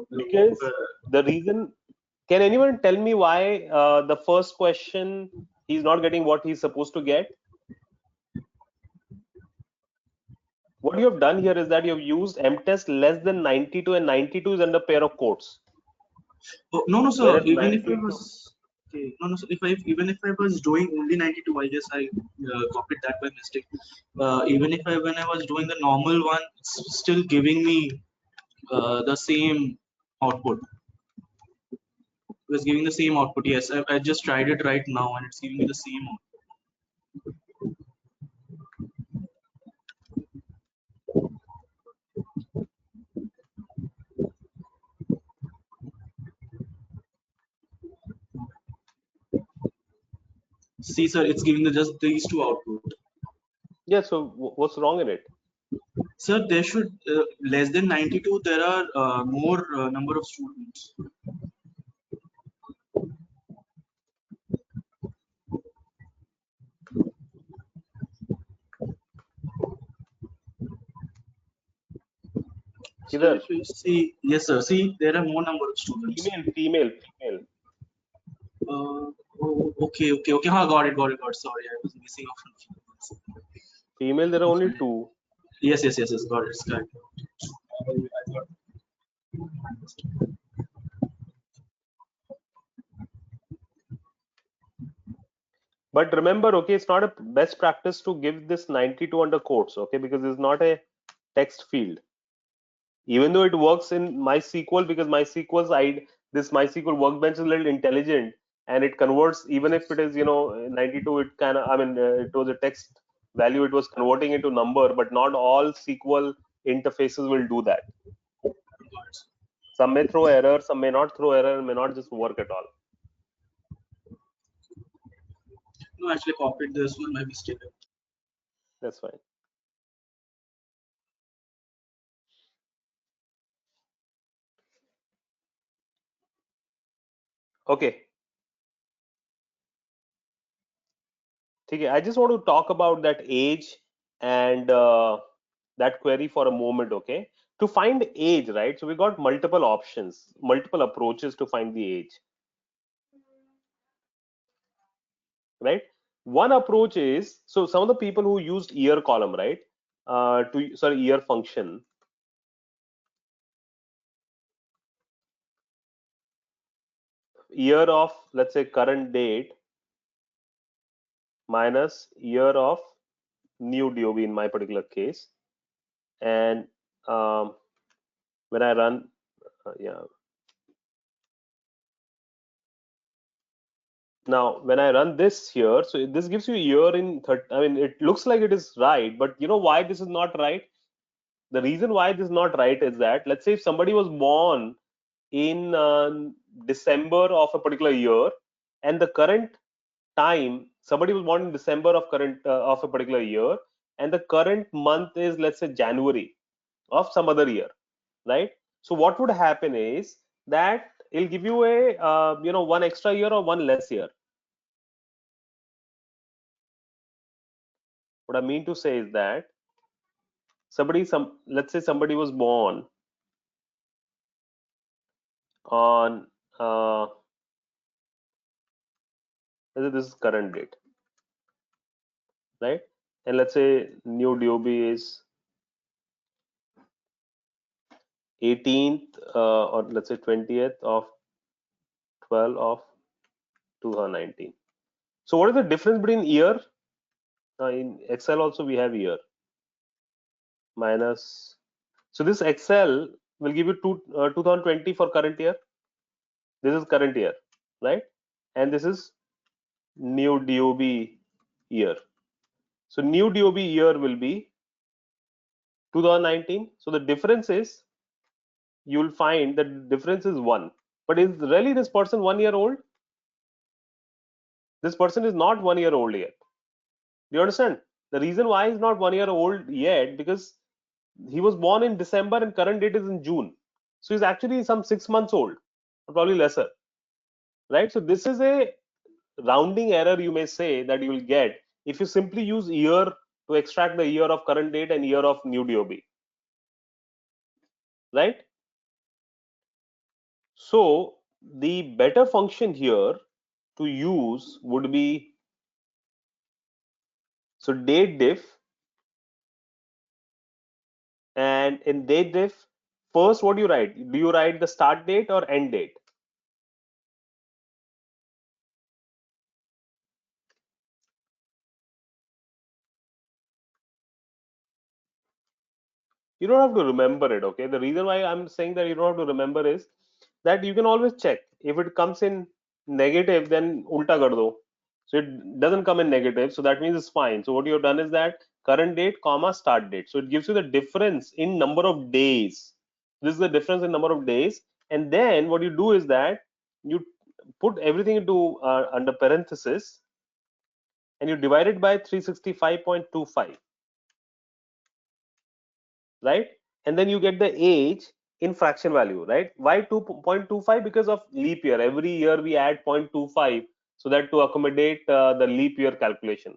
Because the reason, can anyone tell me why the first question he's not getting what he's supposed to get? What you have done here is that you have used mtest less than 92, and 92 is under pair of quotes. Oh, no, sir. Whereas Even if 92, I was no, sir. Even if I was doing only 92, I guess I copied that by mistake. Even if when I was doing the normal one, it's still giving me the same output. It was giving the same output. Yes, I just tried it right now, and it's giving me the same output. See, sir, it's giving just these two output. Yeah, so what's wrong in it? Sir, there should less than 92. There are more number of students. So if you see, yes, sir. See, there are more number of students. Female. Oh, okay. Got it. Sorry, I was missing out. Female, there are only 2. Yes. Got it. It's correct. But remember, okay, it's not a best practice to give this 92 under quotes, okay, because it's not a text field. Even though it works in MySQL, because this MySQL workbench is a little intelligent, and it converts, even if it is, you know, 92, it kind of, I mean, it was a text value, it was converting into number, but not all SQL interfaces will do that. Some may throw error, some may not throw error, may not just work at all. No, actually copied this one by mistake. That's fine. Okay. Okay, I just want to talk about that age and that query for a moment. Okay, to find age, right? So we got multiple options, multiple approaches to find the age, right? One approach is, so some of the people who used year column, right? Year function. Year of, let's say, current date minus year of new DOB in my particular case. And when I run, yeah. Now, when I run this here, so this gives you a year in 30, I mean, it looks like it is right, but you know why this is not right? The reason why this is not right is that, let's say if somebody was born in December of a particular year, and the current time, somebody was born in December of of a particular year, and the current month is, let's say, January of some other year, right? So what would happen is that it'll give you a one extra year or one less year. What I mean to say is that let's say somebody was born on this is current date, right? And let's say new DOB is 18th or let's say 20th of 12 of 2019. So what is the difference between year? In Excel also we have year minus. So this Excel will give you 2020 for current year. This is current year, right? And this is new DOB year. So new DOB year will be 2019. So the difference is, you'll find the difference is 1. But is really this person 1 year old? This person is not 1 year old yet. Do you understand? The reason why he's not 1 year old yet, because he was born in December and current date is in June. So he's actually some 6 months old, or probably lesser, right? So this is a rounding error, you may say, that you will get if you simply use year to extract the year of current date and year of new DOB, right? So the better function here to use would be, so date diff, and in date diff, first what do you write? Do you write the start date or end date? You don't have to remember it, okay? The reason why I'm saying that you don't have to remember is that you can always check. If it comes in negative, then ulta kar do. So it doesn't come in negative, so that means it's fine. So what you have done is that current date comma start date. So it gives you the difference in number of days. This is the difference in number of days. And then what you do is that you put everything into under parenthesis, and you divide it by 365.25, right? And then you get the age in fraction value, right? Why 2.25? Because of leap year. Every year we add 0.25, so that to accommodate the leap year calculation.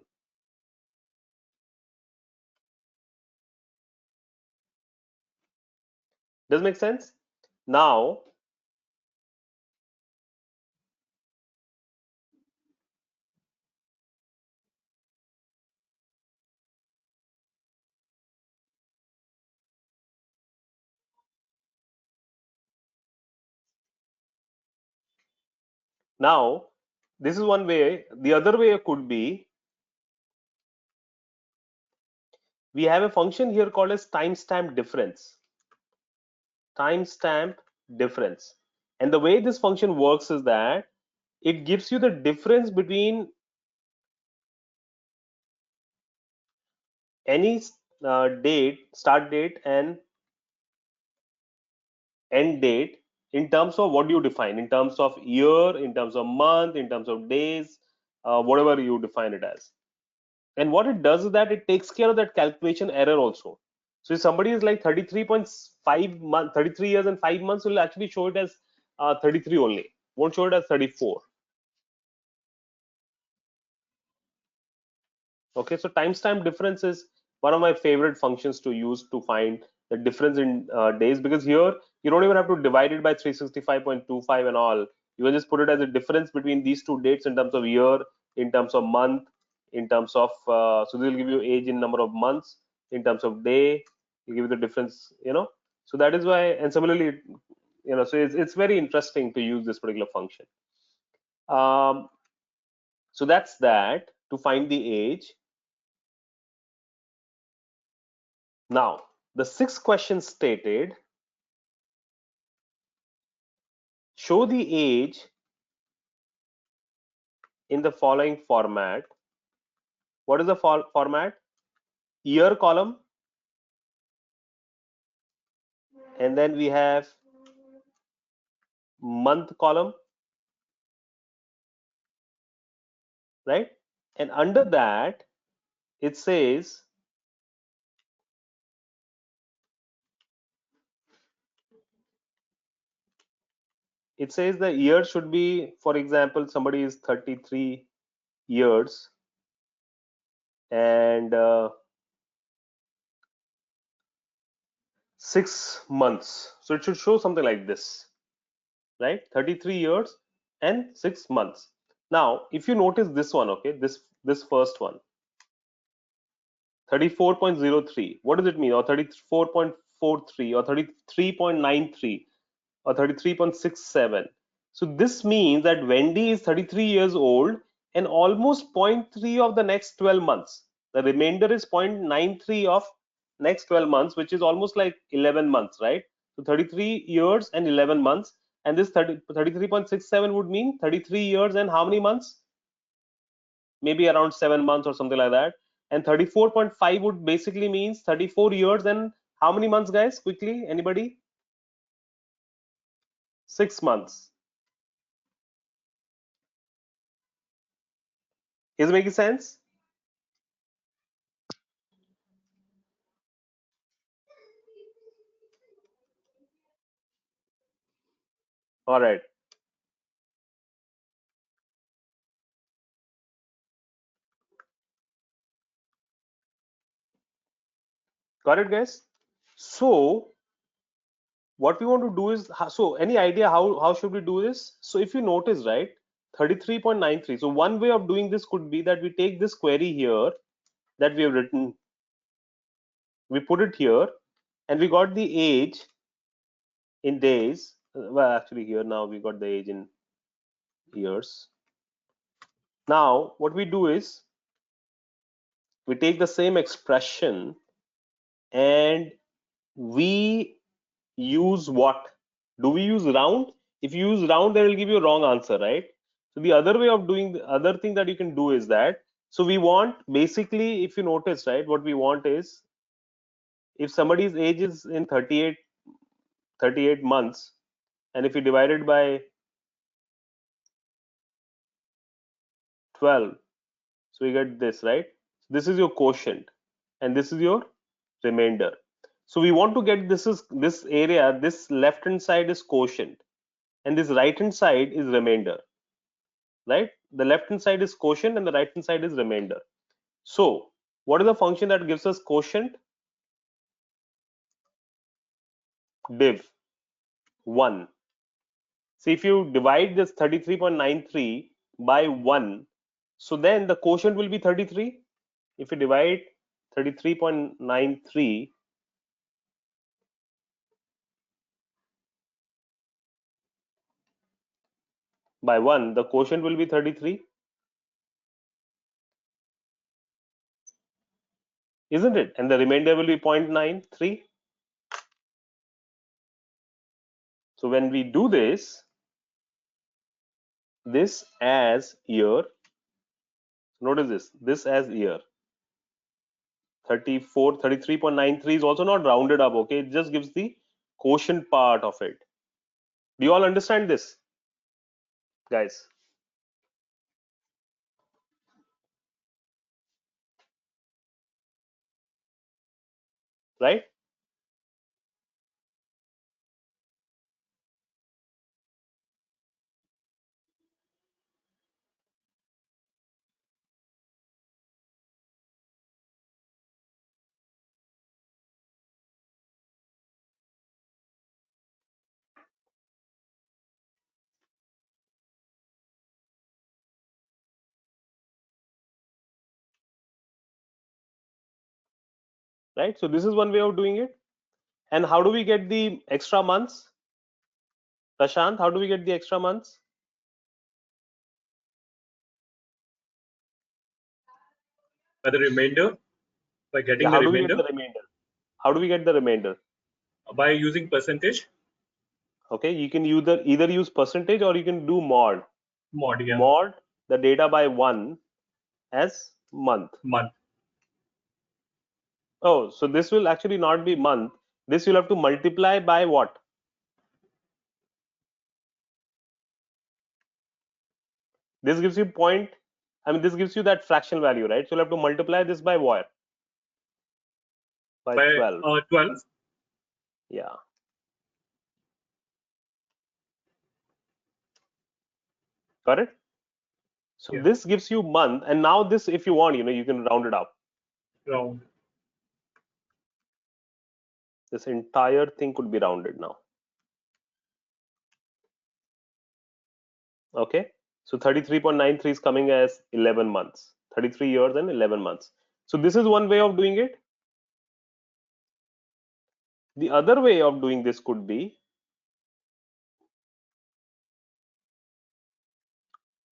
Does make sense? Now this is one way. The other way could be, we have a function here called as timestamp difference. Timestamp difference. And the way this function works is that it gives you the difference between any start date and end date, in terms of what you define, in terms of year, in terms of month, in terms of days, whatever you define it as. And what it does is that it takes care of that calculation error also. So if somebody is like 33.5 months, 33 years and 5 months, will actually show it as 33 only, won't show it as 34. Okay, so timestamp difference is one of my favorite functions to use to find the difference in days, because here you don't even have to divide it by 365.25 and all. You can just put it as a difference between these two dates in terms of year, in terms of month, in terms of so they'll give you age in number of months, in terms of day, you give you the difference, So that is why, and similarly, so it's very interesting to use this particular function. So that's that to find the age. Now, the sixth question stated, show the age in the following format. What is the format? Year column, and then we have month column, right? And under that, it says the year should be, for example, somebody is 33 years and 6 months. So it should show something like this, right? 33 years and 6 months. Now, if you notice this one, okay, this first one, 34.03, what does it mean? Or 34.43 or 33.93 or 33.67. So this means that Wendy is 33 years old and almost 0.3 of the next 12 months. The remainder is 0.93 of next 12 months, which is almost like 11 months, right? So 33 years and 11 months. And this 33.67 would mean 33 years and how many months? Maybe around 7 months or something like that. And 34.5 would basically means 34 years and how many months, guys? Quickly, anybody? 6 months. Is it making sense? All right. Got it, guys? So what we want to do is, so any idea how should we do this? So if you notice, right, 33.93. So one way of doing this could be that we take this query here that we have written, we put it here, and we got the age in days. Well, actually here now we got the age in years. Now what we do is we take the same expression and we use what? Do we use round? If you use round, then it will give you a wrong answer, right? So the other way of doing, the other thing that you can do is that, so we want, basically, if you notice, right, what we want is, if somebody's age is in 38 months, and if you divide it by 12, so you get this, right? This is your quotient and this is your remainder. So we want to get, this area, this left hand side is quotient and this right hand side is remainder, right? The left hand side is quotient and the right hand side is remainder. So what is the function that gives us quotient? Div 1. See, if you divide this 33.93 by 1, so then the quotient will be 33. If you divide 33.93 by 1, the quotient will be 33. Isn't it? And the remainder will be 0.93. So when we do this as year, notice this as year, 33.93 is also not rounded up, okay? It just gives the quotient part of it. Do you all understand this, guys? Right? right? So this is one way of doing it. And how do we get the extra months? Prashant, how do we get the extra months? By the remainder, by getting Yeah, the how do we get remainder, the remainder? How do we get the remainder? by using percentage. Okay, you can either use percentage or you can do mod. Mod, yeah. Mod the data by 1 as month. Month. Oh, so this will actually not be month. This you'll have to multiply by what? This gives you point. I mean, this gives you that fractional value, right? So you'll have to multiply this by what? By 12. 12. Yeah. Got it? So Yeah. this gives you month, and now this, if you want, you can round it up. Round. This entire thing could be rounded now. Okay, so 33.93 is coming as 11 months, 33 years and 11 months. So this is one way of doing it. The other way of doing this could be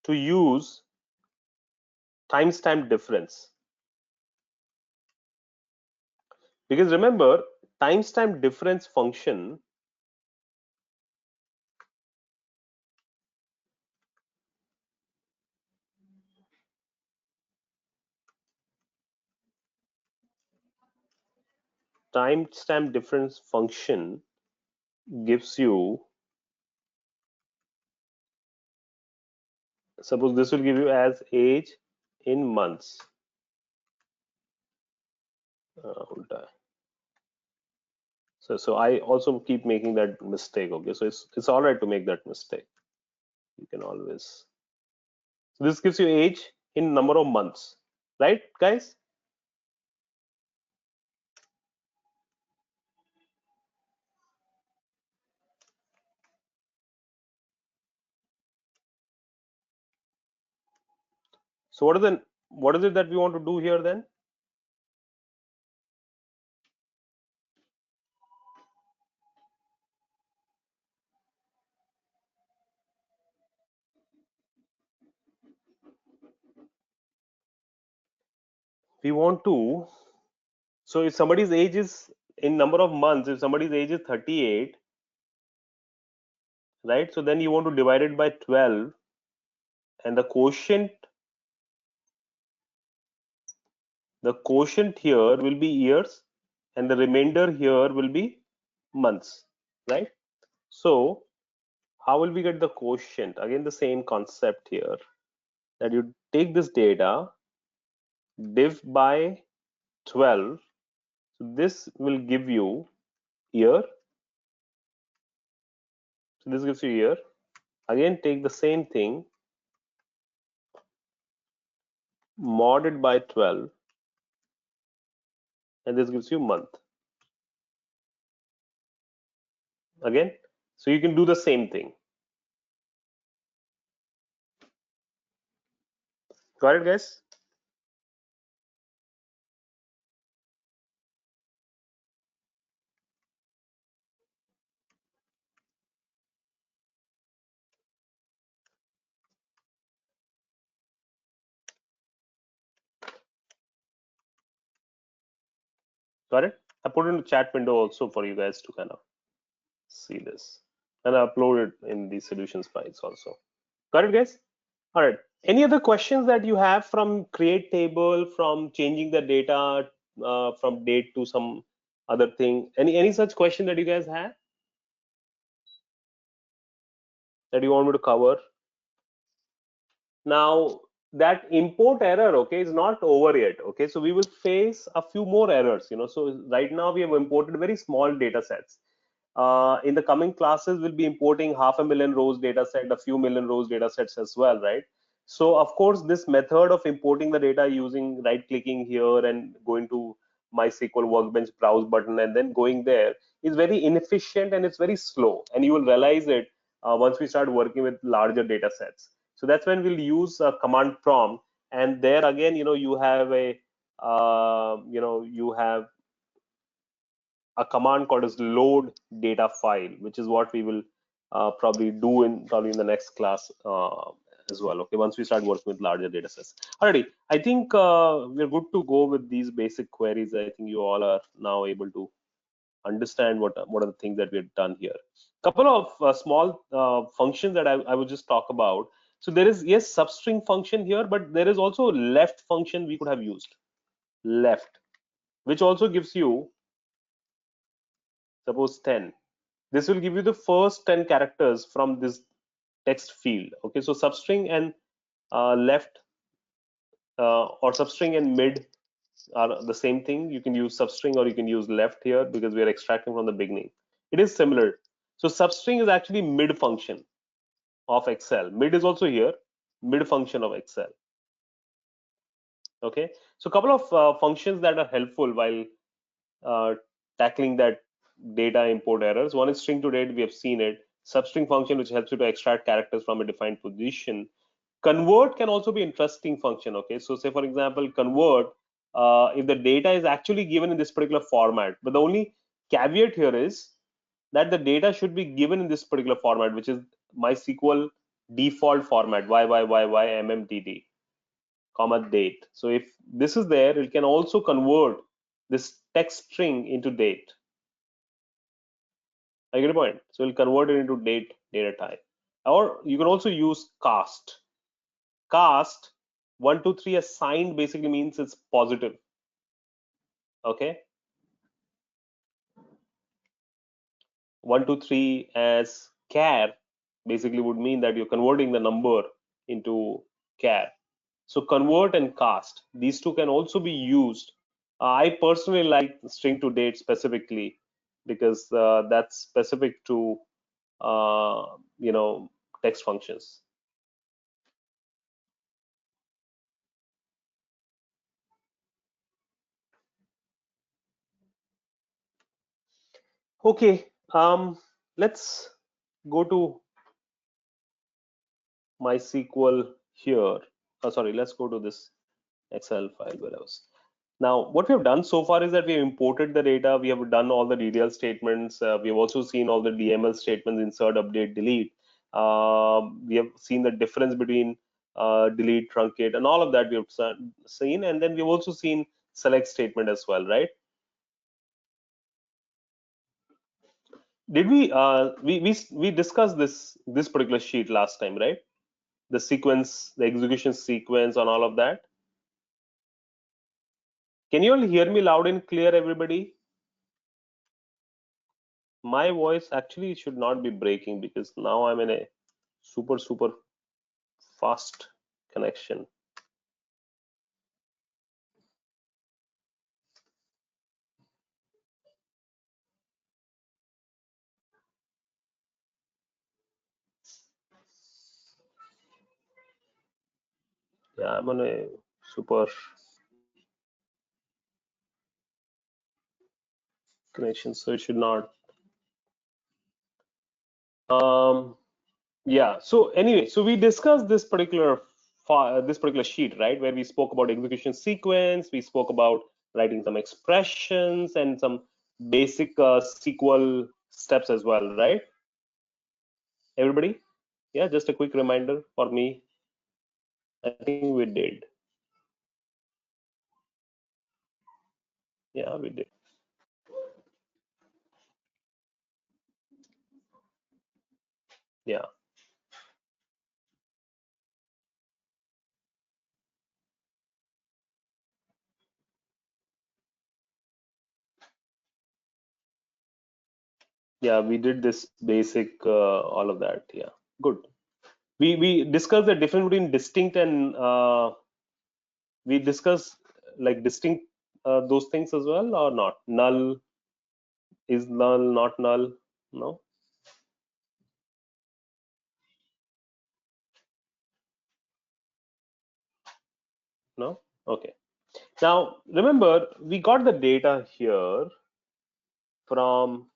to use timestamp difference. Because remember, timestamp difference function gives you, suppose this will give you as age in months. So I also keep making that mistake. Okay, so it's all right to make that mistake. You can always. So this gives you age in number of months, right, guys? So what is it that we want to do here then? We want to, so if somebody's age is in number of months, if somebody's age is 38, right? So then you want to divide it by 12, and the quotient here will be years, and the remainder here will be months, right? So how will we get the quotient? Again, the same concept here, that you take this data, div by 12, so this will give you year. So this gives you year. Again, take the same thing, mod it by 12, and this gives you month. Again, so you can do the same thing. Got it, guys? Got it? I put it in the chat window also for you guys to kind of see this, and I upload it in the solutions files also. Got it, guys? All right. Any other questions that you have from create table, from changing the data from date to some other thing? Any such question that you guys have that you want me to cover? Now that import error, okay, is not over yet. Okay, so we will face a few more errors. So right now we have imported very small data sets. In the coming classes, we'll be importing 500,000 rows data set, a few million rows data sets as well, right? So of course, this method of importing the data using right clicking here and going to MySQL Workbench browse button and then going there is very inefficient and it's very slow. And you will realize it once we start working with larger data sets. So that's when we'll use a command prompt, and there again, you have a, you have a command called as load data file, which is what we will probably do in the next class as well. Okay, once we start working with larger data sets. Alrighty, I think we're good to go with these basic queries. I think you all are now able to understand what are the things that we've done here. Couple of small functions that I would just talk about. So there is, yes, substring function here, but there is also left function we could have used, left, which also gives you, suppose 10. This will give you the first 10 characters from this text field. Okay, so substring and left or substring and mid are the same thing. You can use substring or you can use left here because we are extracting from the beginning. It is similar. So substring is actually mid function of Excel. Mid is also here, mid function of Excel. Okay, so a couple of functions that are helpful while tackling that data import errors. One is string to date, we have seen it. Substring function, which helps you to extract characters from a defined position. Convert can also be interesting function. Okay, so say for example, convert if the data is actually given in this particular format, but the only caveat here is that the data should be given in this particular format, which is MySQL default format, YYYYMMDD, comma date. So if this is there, it can also convert this text string into date. I get a point. So we'll convert it into date data type. Or you can also use cast. Cast 1, 2, 3 assigned basically means it's positive. Okay. 1, 2, 3 as char basically would mean that you're converting the number into char. So convert and cast, these two can also be used. I personally like string to date specifically because that's specific to text functions. Okay, let's go to MySQL here. Sorry, let's go to this Excel file where I was. Now, what we have done so far is that we have imported the data. We have done all the DDL statements. We have also seen all the DML statements, insert, update, delete. We have seen the difference between delete, truncate, and all of that we have seen. And then we've also seen select statement as well, right? Did we discussed this particular sheet last time, right? The sequence, the execution sequence, and all of that. Can you all hear me loud and clear, everybody? My voice actually should not be breaking because now I'm in a super fast connection. Yeah, I'm on a super connection, so it should not. Yeah, so anyway, so we discussed this particular sheet, right, where we spoke about execution sequence, we spoke about writing some expressions and some basic SQL steps as well, right? Everybody? Yeah, just a quick reminder for me. I think we did. Yeah, we did. Yeah. Yeah, we did this basic all of that. Yeah, good. We discussed the difference between distinct and we discussed like distinct those things as well or not. Null is null, not null. No. No. Okay. Now remember, we got the data here from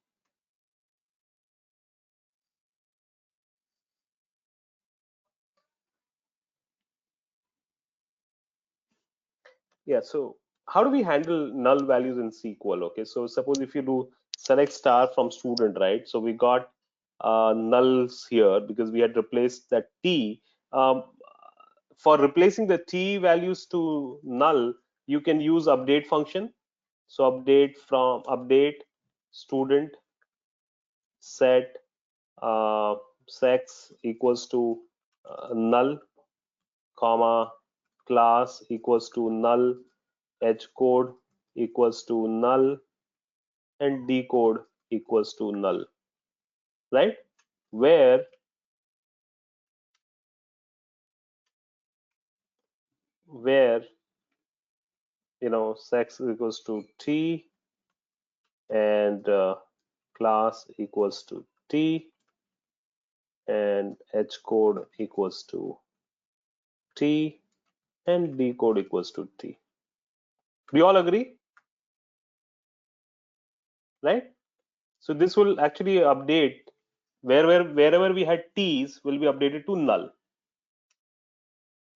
yeah. So how do we handle null values in SQL? Okay, so suppose if you do select star from student, right? So we got nulls here because we had replaced that t. For replacing the t values to null, you can use update function. So update student set sex equals to null, comma class equals to null, h code equals to null, and d code equals to null, right? Where sex equals to t and class equals to t and h code equals to t and d code equals to t. Do you all agree? Right? So this will actually update wherever we had t's will be updated to null.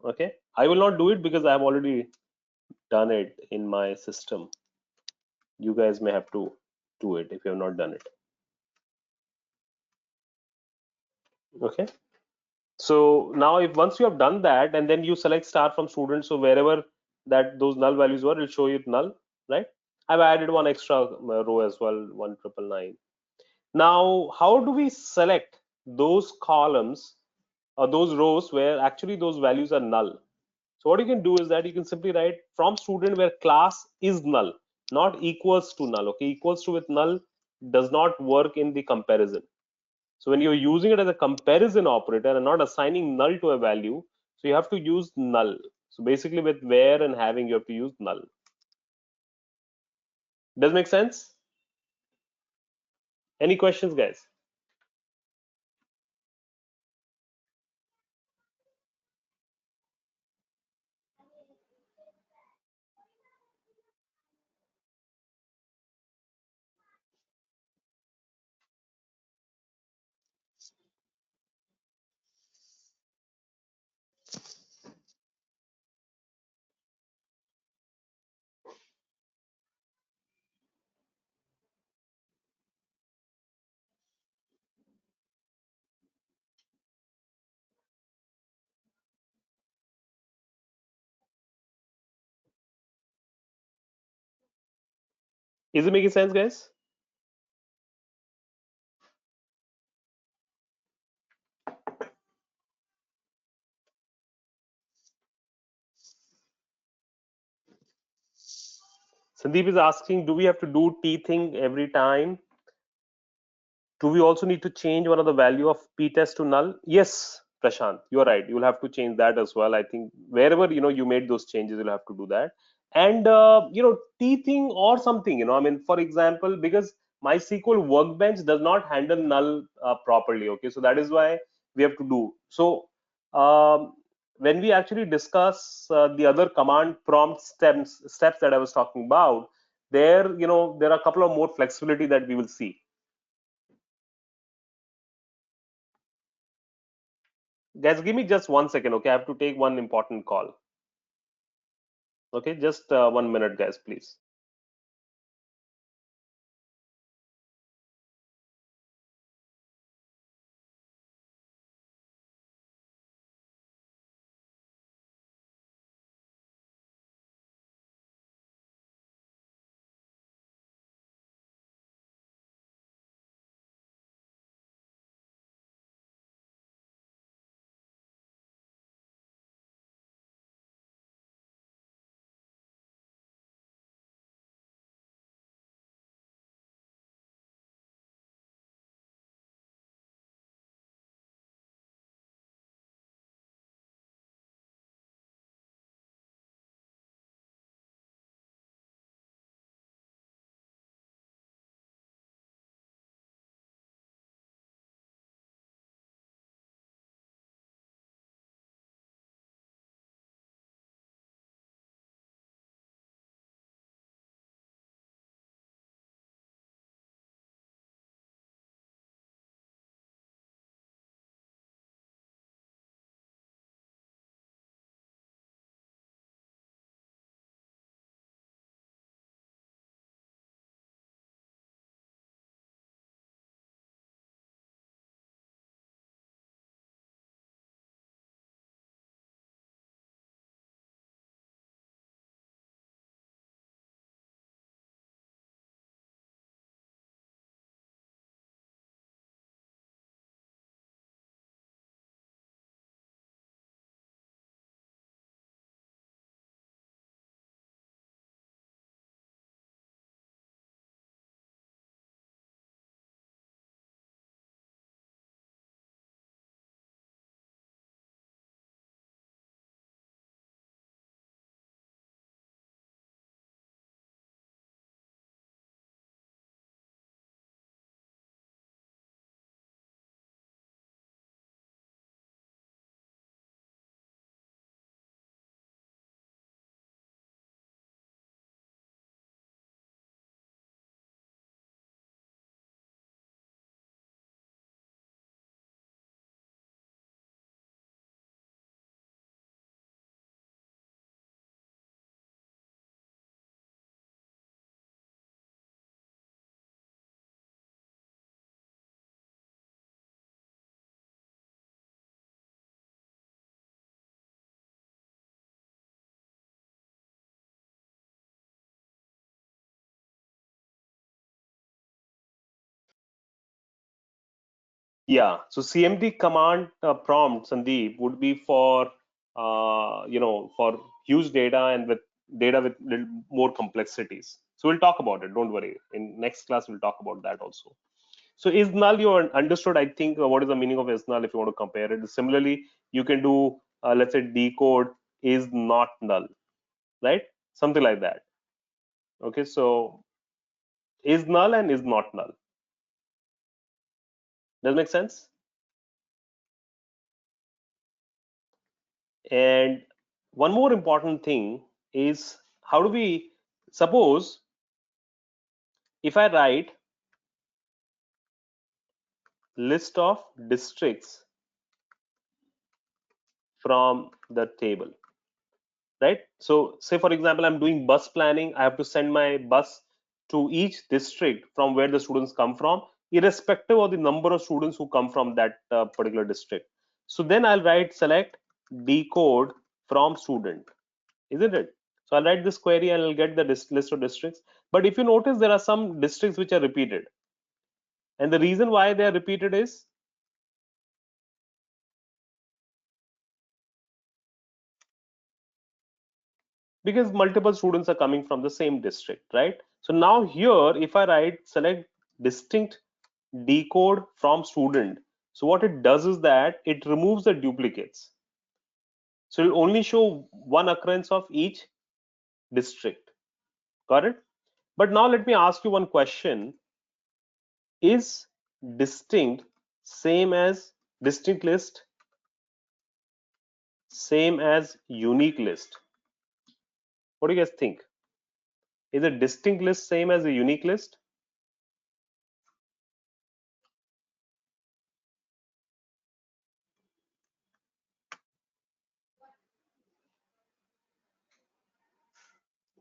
Okay, I will not do it because I have already done it in my system. You guys may have to do it if you have not done it. Okay, so now if once you have done that and then you select star from student, so wherever that those null values were, it'll show you null, right? I've added one extra row as well, 1999. Now, how do we select those columns or those rows where actually those values are null? So what you can do is that you can simply write from student where class is null, not equals to null. Okay, equals to with null does not work in the comparison. So when you're using it as a comparison operator and not assigning null to a value, so you have to use null. So basically with where and having, you have to use null. Does make sense? Any questions, guys? Is it making sense, guys? Sandeep is asking, do we have to do t thing every time? Do we also need to change one of the value of p-test to null? Yes, Prashant, you're right. You'll have to change that as well. I think wherever you made those changes, you'll have to do that. And t thing or something. I mean, for example, because MySQL Workbench does not handle null properly. Okay, so that is why we have to do. So when we actually discuss the other command prompt steps that I was talking about, there there are a couple of more flexibility that we will see. Guys, give me just 1 second, okay? I have to take one important call. Okay, just 1 minute, guys, please. Yeah, so CMD command prompt, Sandeep, would be for for huge data and with data with little more complexities. So we'll talk about it. Don't worry. In next class, we'll talk about that also. So is null, you understood, I think, what is the meaning of is null if you want to compare it. Similarly, you can do, let's say, decode is not null, right? Something like that. Okay, so is null and is not null. Does make sense? And one more important thing is, how do we, suppose if I write list of districts from the table, right? So say for example, I'm doing bus planning. I have to send my bus to each district from where the students come from, irrespective of the number of students who come from that particular district. So then I'll write select decode from student, isn't it? So I'll write this query and I'll get the list of districts. But if you notice, there are some districts which are repeated. And the reason why they are repeated is because multiple students are coming from the same district, right? So now here, if I write select distinct decode from student, so what it does is that it removes the duplicates. So it will only show one occurrence of each district. Got it? But now let me ask you one question. Is distinct same as distinct list same as unique list? What do you guys think? Is a distinct list same as a unique list?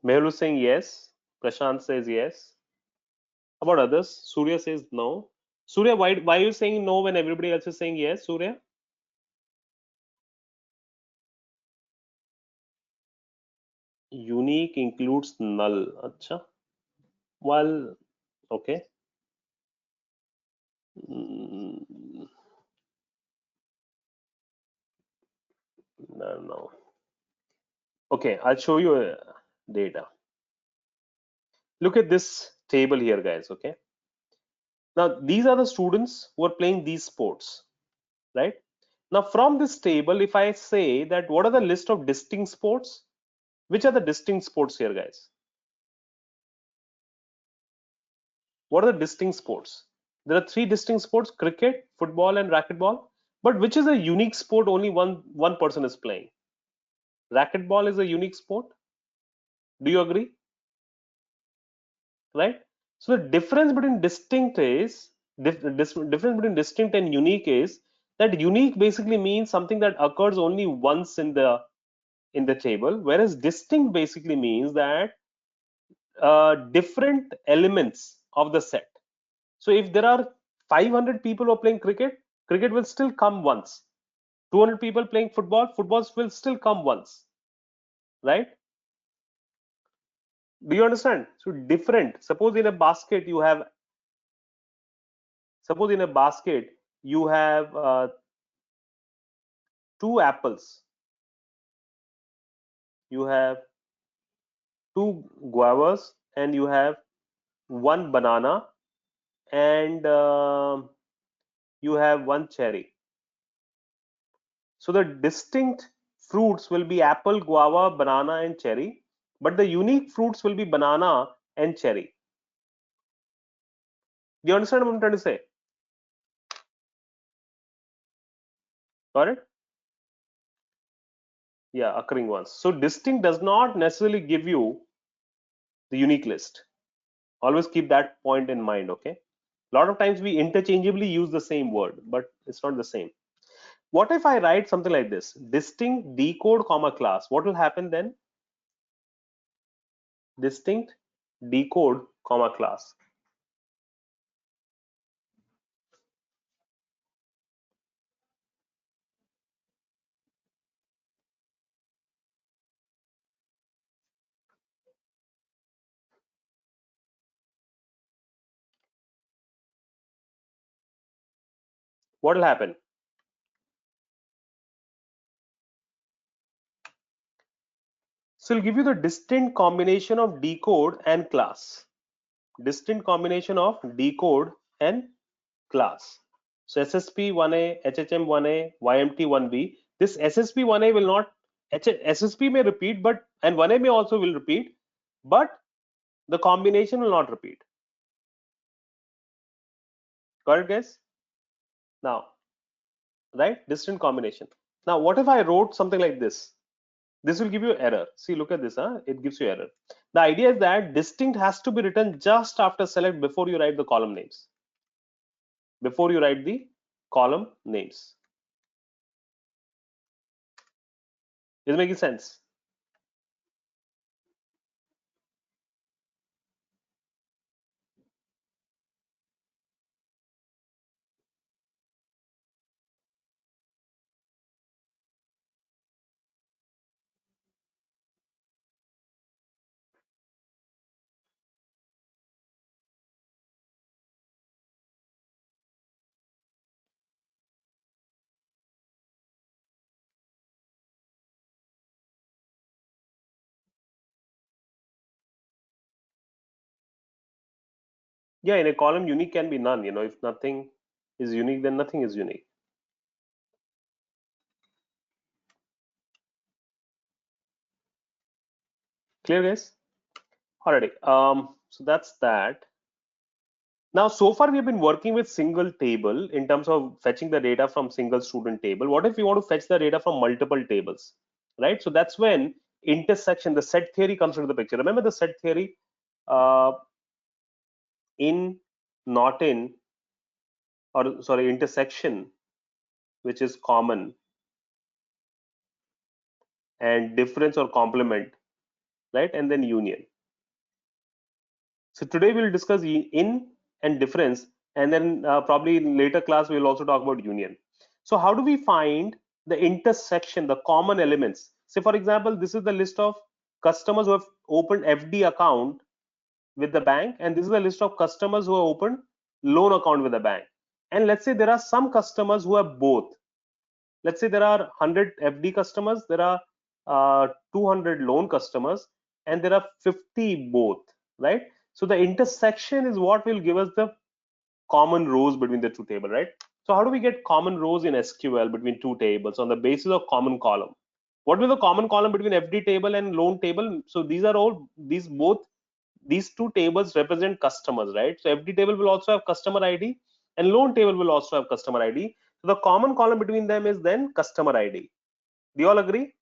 Mehul is saying yes. Prashant says yes. How about others? Surya says no. Surya, why are you saying no when everybody else is saying yes, Surya? Unique includes null. Acha. Well, okay. No, no. Okay, I'll show you data. Look at this table here, guys. Okay. Now, these are the students who are playing these sports, right? Now, from this table, if I say that what are the list of distinct sports, which are the distinct sports here, guys? What are the distinct sports? There are three distinct sports: cricket, football, and racquetball. But which is a unique sport only one person is playing? Racquetball is a unique sport. Do you agree? Right? So the difference between distinct is difference between distinct and unique is that unique basically means something that occurs only once in the table, whereas distinct basically means that different elements of the set. So if there are 500 people who are playing cricket, cricket will still come once. 200 people playing football, football will still come once, right? Do you understand? So different. Suppose in a basket you have two apples, you have two guavas, and you have one banana, and you have one cherry. So the distinct fruits will be apple, guava, banana, and cherry, but the unique fruits will be banana and cherry. Do you understand what I'm trying to say? Got it? Yeah, occurring ones. So distinct does not necessarily give you the unique list. Always keep that point in mind, okay? A lot of times we interchangeably use the same word, but it's not the same. What if I write something like this? Distinct decode comma class. What will happen then? Distinct decode comma class. what will happen? So it'll give you the distinct combination of decode and class. Distinct combination of decode and class. So SSP1A, HHM1A, YMT1B. This SSP1A will not, SSP may repeat, but and 1A may also will repeat, but the combination will not repeat. Got it, guys? Now, right? Distinct combination. Now, what if I wrote something like this? This will give you error. See, look at this, huh? It gives you error. The idea is that distinct has to be written just after select before you write the column names. Before you write the column names. Is it making sense? Yeah, in a column, unique can be none. If nothing is unique, then nothing is unique. Clear, guys? Alrighty. So that's that. Now, so far we have been working with single table in terms of fetching the data from single student table. What if we want to fetch the data from multiple tables, right? So that's when intersection, the set theory comes into the picture. Remember the set theory, in, not in, or sorry, intersection, which is common, and difference or complement, right? And then union. So today we'll discuss in and difference, and then probably in later class we'll also talk about union. So how do we find the intersection, the common elements? Say for example, this is the list of customers who have opened FD account with the bank, and this is the list of customers who have opened loan account with the bank. And let's say there are some customers who have both. Let's say there are 100 FD customers, there are 200 loan customers, and there are 50 both, right? So the intersection is what will give us the common rows between the two tables, right? So how do we get common rows in SQL between two tables on the basis of common column? What will the common column between FD table and loan table? So these two tables represent customers, right? So FD table will also have customer ID and loan table will also have customer ID. So the common column between them is then customer ID. Do you all agree?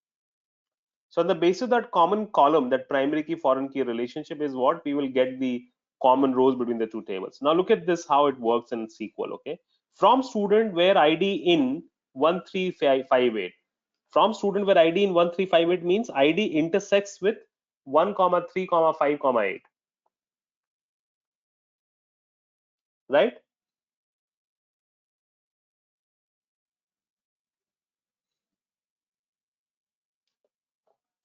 So on the basis of that common column, that primary key foreign key relationship is what we will get the common rows between the two tables. Now look at this, how it works in SQL. Okay, from student where ID in 1358. From student where ID in 1358 means ID intersects with 1, 3, 5, 8. Right?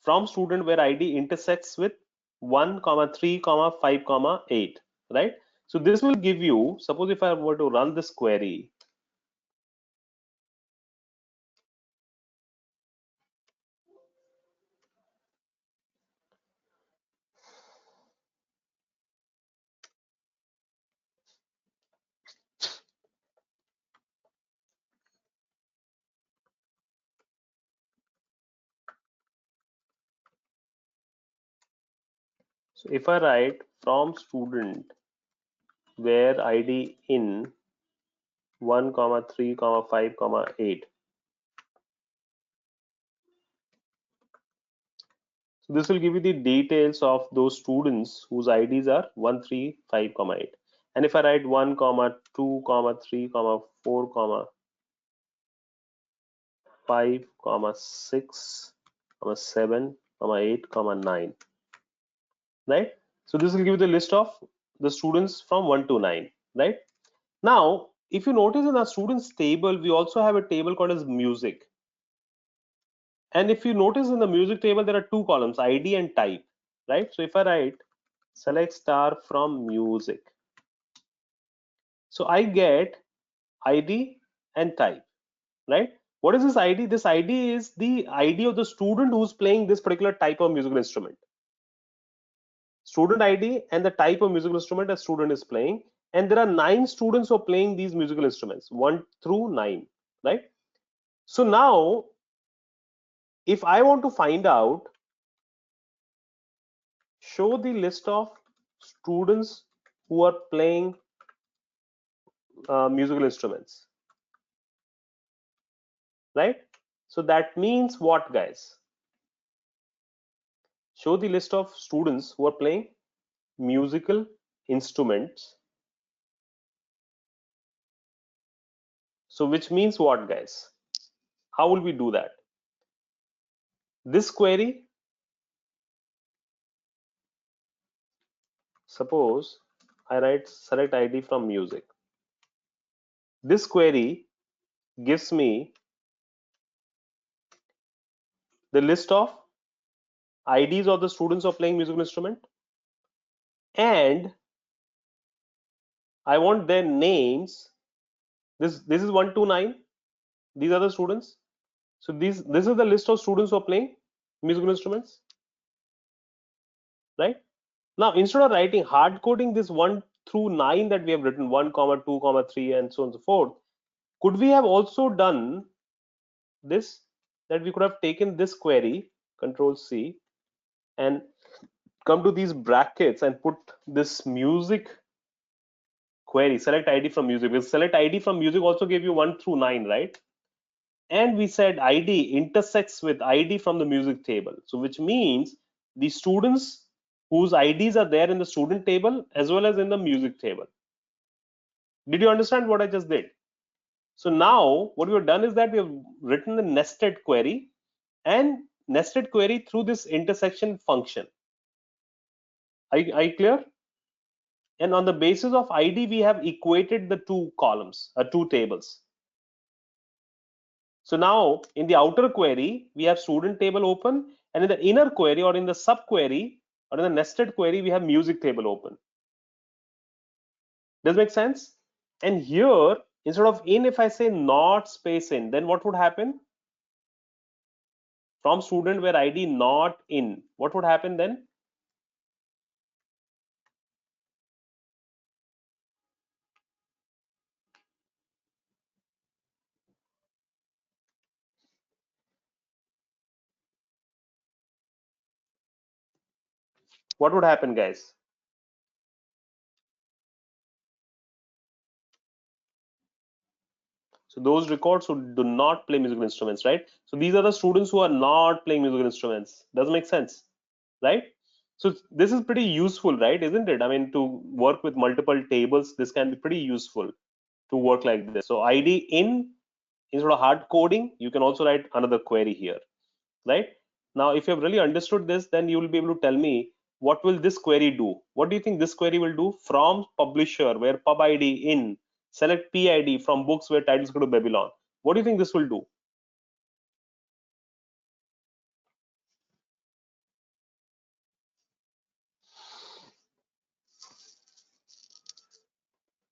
From student where ID intersects with 1, 3, 5, 8. Right? So this will give you, suppose if I were to run this query, so if I write from student where ID in 1, 3, 5, 8. So this will give you the details of those students whose IDs are 1, 3, 5, 8. And if I write 1, 2, 3, 4, 5, 6, 7, 8, 9. Right? So this will give you the list of the students from 1 to 9. Right? Now, if you notice in our students table, we also have a table called as music. And if you notice in the music table, there are two columns, ID and type, right? So if I write select star from music, so I get ID and type, right? What is this ID? This ID is the ID of the student who's playing this particular type of musical instrument. Student ID and the type of musical instrument a student is playing. And there are 9 students who are playing these musical instruments, 1 through 9, right? So now, if I want to find out, show the list of students who are playing musical instruments, right? So that means what, guys? Show the list of students who are playing musical instruments. So which means what, guys? How will we do that? This query, suppose I write select ID from music. This query gives me the list of IDs of the students who are playing musical instrument, and I want their names. This is 1 to 9. These are the students. So this is the list of students who are playing musical instruments, right? Now instead of writing hard coding this 1 through 9 that we have written 1 comma 2 comma 3 and so on and so forth, could we have also done this, that we could have taken this query, Control C, and come to these brackets and put this music query, select ID from music, because select ID from music also gave you 1 through 9, right? And we said ID intersects with ID from the music table. So which means the students whose IDs are there in the student table as well as in the music table. Did you understand what I just did? So now what we have done is that we have written the nested query and nested query through this intersection function. Are you clear? And on the basis of ID, we have equated the two columns, two tables. So now in the outer query, we have student table open, and in the inner query or in the sub query or in the nested query, we have music table open. Does it make sense? And here, instead of in, if I say not space in, then what would happen? From student where ID not in, what would happen then? What would happen, guys? So those records who do not play musical instruments, right? So these are the students who are not playing musical instruments. Doesn't make sense, right? So this is pretty useful, right? Isn't it? I mean, to work with multiple tables, this can be pretty useful to work like this. So ID in, instead of hard coding, you can also write another query here, right? Now, if you have really understood this, then you will be able to tell me what will this query do? What do you think this query will do? From publisher, where pub ID in, select PID from books where titles go to Babylon. What do you think this will do?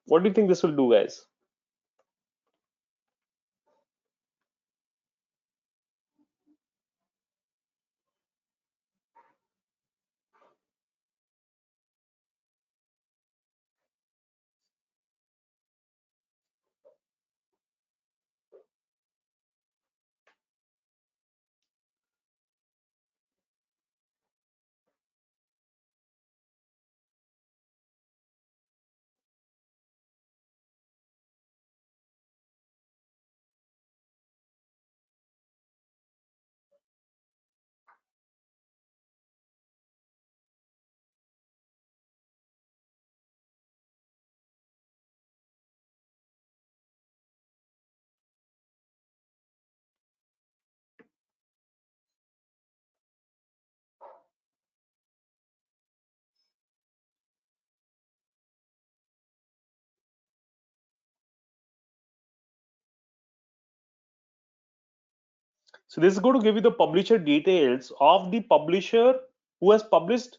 What do you think this will do, guys? So this is going to give you the publisher details of the publisher who has published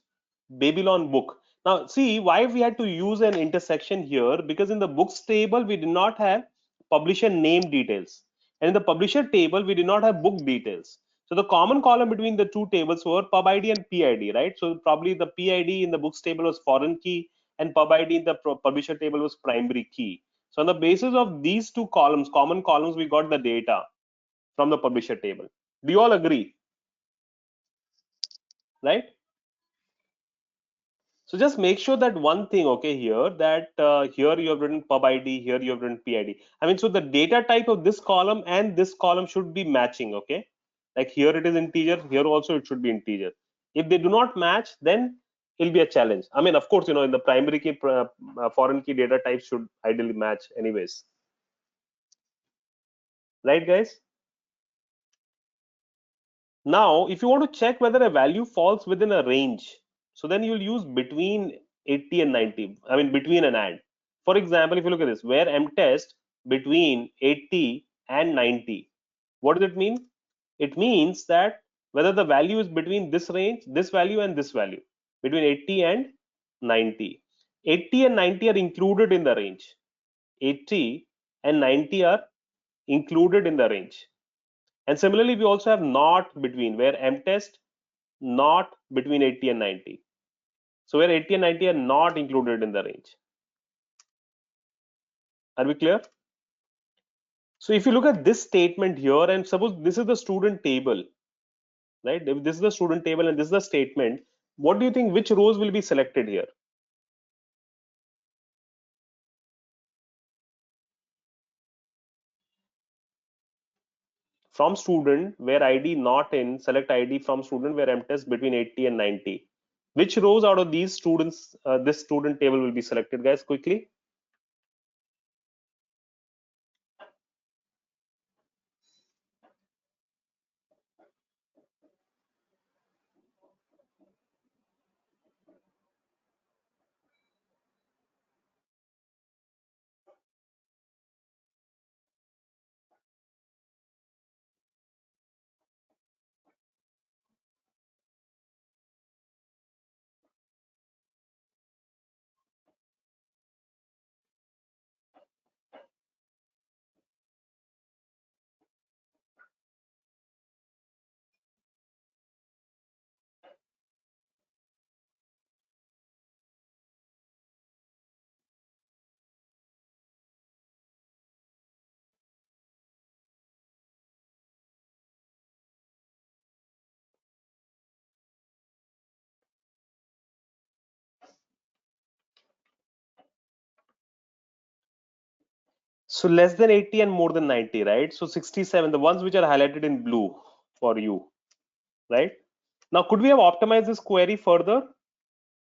Babylon book. Now see why we had to use an intersection here, because in the books table we did not have publisher name details. And in the publisher table, we did not have book details. So the common column between the two tables were pub ID and PID, right? So probably the PID in the books table was foreign key and pub ID in the publisher table was primary key. So on the basis of these two columns, common columns, we got the data from the publisher table. Do you all agree? Right? So just make sure that one thing, okay, here that here you have written pub ID, here you have written PID. I mean, so the data type of this column and this column should be matching, okay? Like here it is integer, here also it should be integer. If they do not match, then it'll be a challenge. I mean, of course, you know, in the primary key, foreign key data type should ideally match anyways. Right, guys? Now, if you want to check whether a value falls within a range, so then you'll use between 80 and 90. I mean, between and AND. For example, if you look at this, where mtest between 80 and 90, what does it mean? It means that whether the value is between this range, this value and this value, between 80 and 90. 80 and 90 are included in the range. 80 and 90 are included in the range. And similarly, we also have not between, where mtest not between 80 and 90. So where 80 and 90 are not included in the range. Are we clear? So if you look at this statement here, and suppose this is the student table, right? If this is the student table and this is the statement, what do you think, which rows will be selected here? From student, where ID not in, select ID from student where mtest between 80 and 90. Which rows out of these students, this student table will be selected, guys, quickly? So less than 80 and more than 90, right? So 67, the ones which are highlighted in blue for you, right? Now, could we have optimized this query further?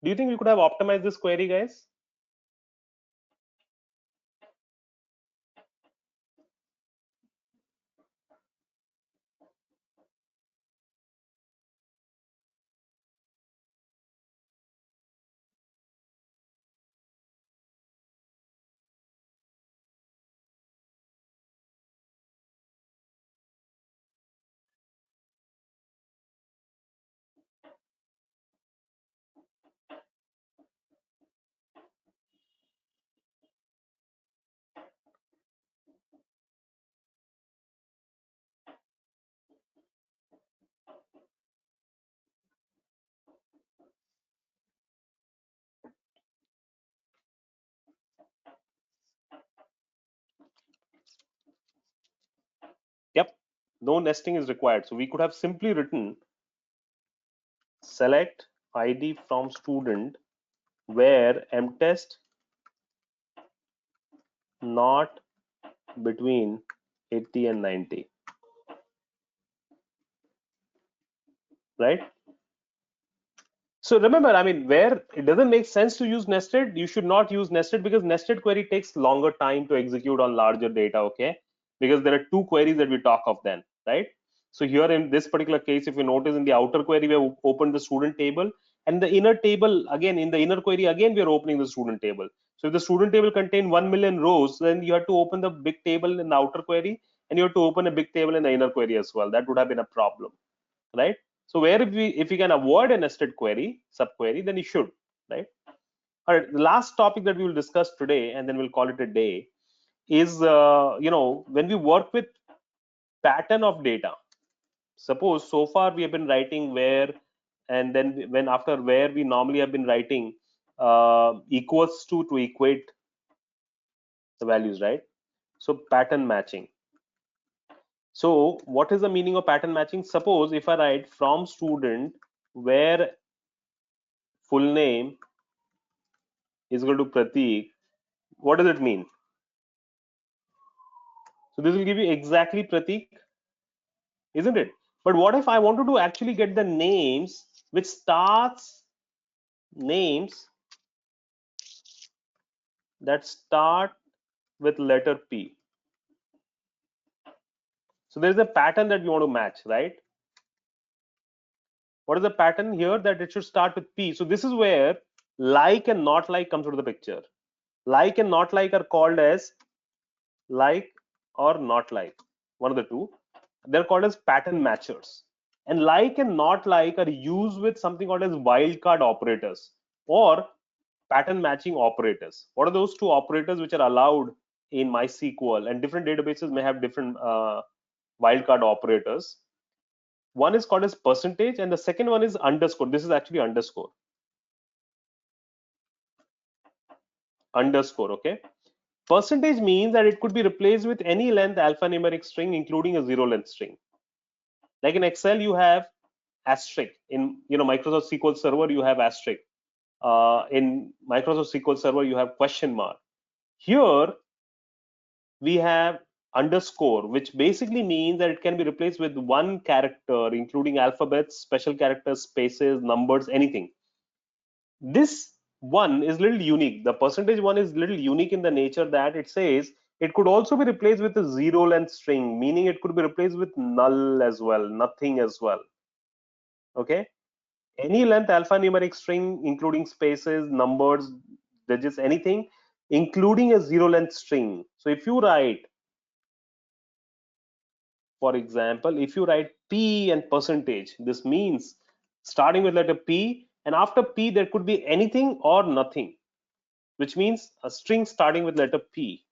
Do you think we could have optimized this query, guys? Yep, no nesting is required. So we could have simply written select ID from student where mtest not between 80 and 90, right? So remember, I mean, where it doesn't make sense to use nested, you should not use nested because nested query takes longer time to execute on larger data, okay? Because there are two queries that we talk of then, right? So here in this particular case, if you notice in the outer query, we have opened the student table, and the inner table, again, in the inner query, again, we are opening the student table. So if the student table contain 1 million rows, then you have to open the big table in the outer query, and you have to open a big table in the inner query as well. That would have been a problem, right? So where if we can avoid a nested query, subquery, then you should, right? All right, the last topic that we will discuss today, and then we'll call it a day, is, when we work with pattern of data, suppose so far we have been writing where, and then when after where we normally have been writing equals to equate the values, right? So pattern matching. So what is the meaning of pattern matching? Suppose if I write from student where full name is equal to Prateek, what does it mean? So this will give you exactly Prateek, isn't it? But what if I wanted to actually get the names which starts names that start with letter P? So there's a pattern that we want to match, right? What is the pattern here? That it should start with P. So this is where like and not like comes into the picture. Like and not like are called as like or not like, one of the two. They're called as pattern matchers. And like and not like are used with something called as wildcard operators or pattern matching operators. What are those two operators which are allowed in MySQL? And different databases may have different wildcard operators. One is called as percentage and the second one is underscore. This is actually underscore. Underscore, okay? Percentage means that it could be replaced with any length alphanumeric string, including a zero length string. Like in Excel, you have asterisk. In Microsoft SQL Server, you have asterisk. In Microsoft SQL Server, you have question mark. Here, we have underscore, which basically means that it can be replaced with one character, including alphabets, special characters, spaces, numbers, anything. This one is little unique. The percentage one is little unique in the nature that it says it could also be replaced with a zero length string, meaning it could be replaced with null as well, nothing as well. Okay, any length alphanumeric string, including spaces, numbers, digits, anything, including a zero length string. So if you write, for example, if you write P and percentage, this means starting with letter P, and after P there could be anything or nothing, which means a string starting with letter P,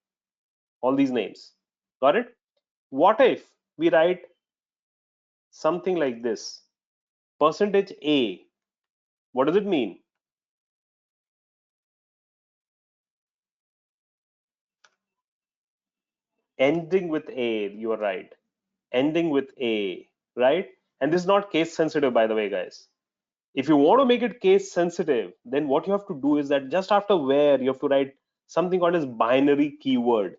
all these names. Got it? What if we write something like this? Percentage A. What does it mean? Ending with A, you are right. Ending with A, right? And this is not case sensitive, by the way, guys. If you want to make it case sensitive, then what you have to do is that just after where you have to write something called as binary keyword.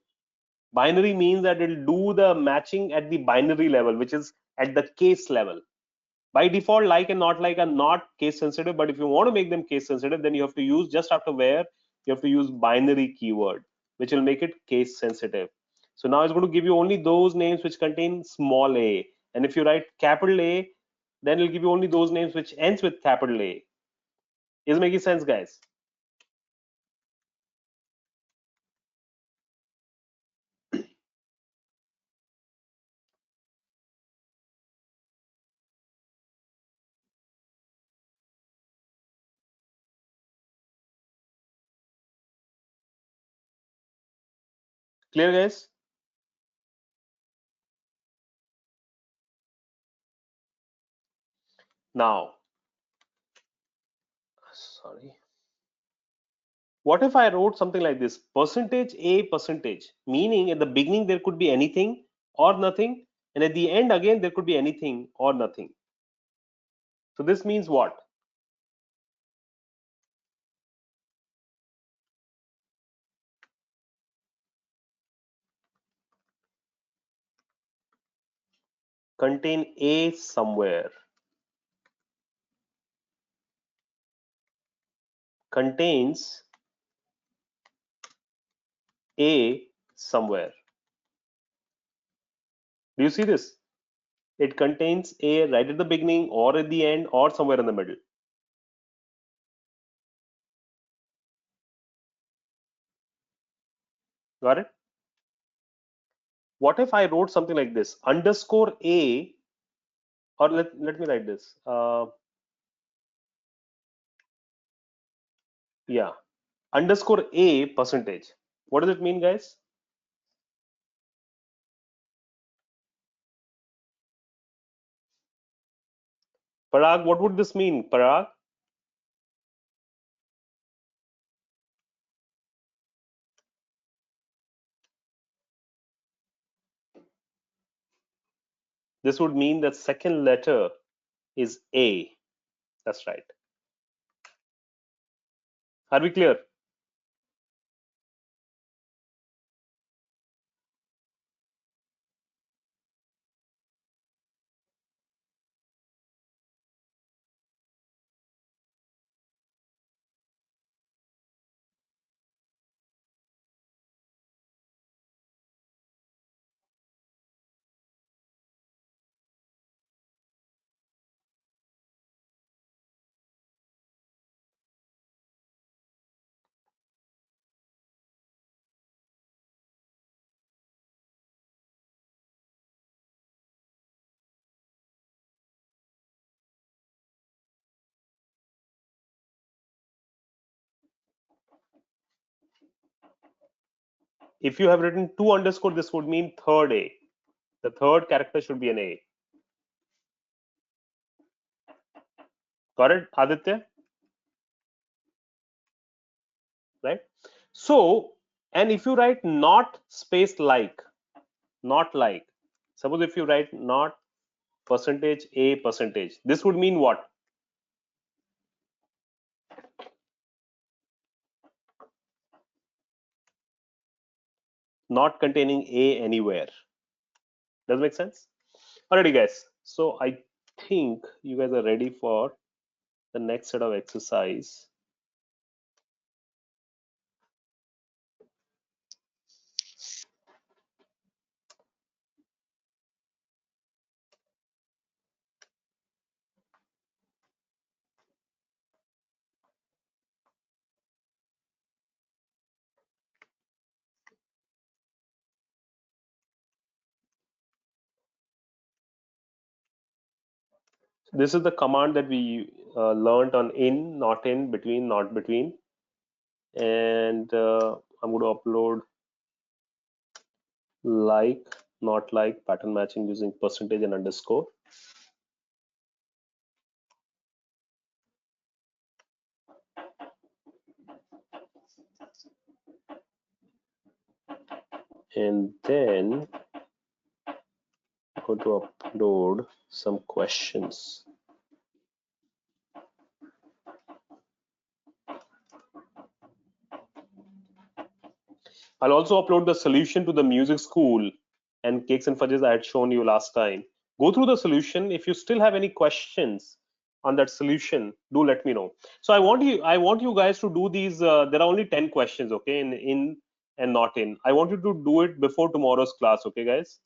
Binary means that it'll do the matching at the binary level, which is at the case level. By default, like and not like are not case sensitive, but if you want to make them case sensitive, then you have to use just after where you have to use binary keyword, which will make it case sensitive. So now it's going to give you only those names which contain small a, and if you write capital A, then it'll give you only those names which ends with capital A. Is making sense, guys? Clear, guys? Now, sorry. What if I wrote something like this? Percentage A percentage, meaning at the beginning there could be anything or nothing, and at the end again there could be anything or nothing. So this means what? Contain A somewhere. Contains A somewhere. Do you see this? It contains A right at the beginning or at the end or somewhere in the middle. Got it? What if I wrote something like this? Underscore A, or let me write this. Yeah, underscore A percentage. What does it mean, guys? Parag, what would this mean, Parag? This would mean that second letter is A. That's right. Are we clear? If you have written 2 underscore, this would mean third A. The third character should be an A. Got it, Aditya? Right? So, and if you write not space like, not like, suppose if you write not percentage A percentage, this would mean what? Not containing A anywhere. Does it make sense? Alrighty, guys. So I think you guys are ready for the next set of exercise. This is the command that we learned on in, not in, between, not between. And I'm going to upload like, not like, pattern matching using percentage and underscore. And then I'm going to upload some questions. I'll also upload the solution to the music school and cakes and fudges I had shown you last time. Go through the solution. If you still have any questions on that solution, do let me know. So I want you guys to do these. There are only 10 questions, okay, in and not in. I want you to do it before tomorrow's class, okay, guys?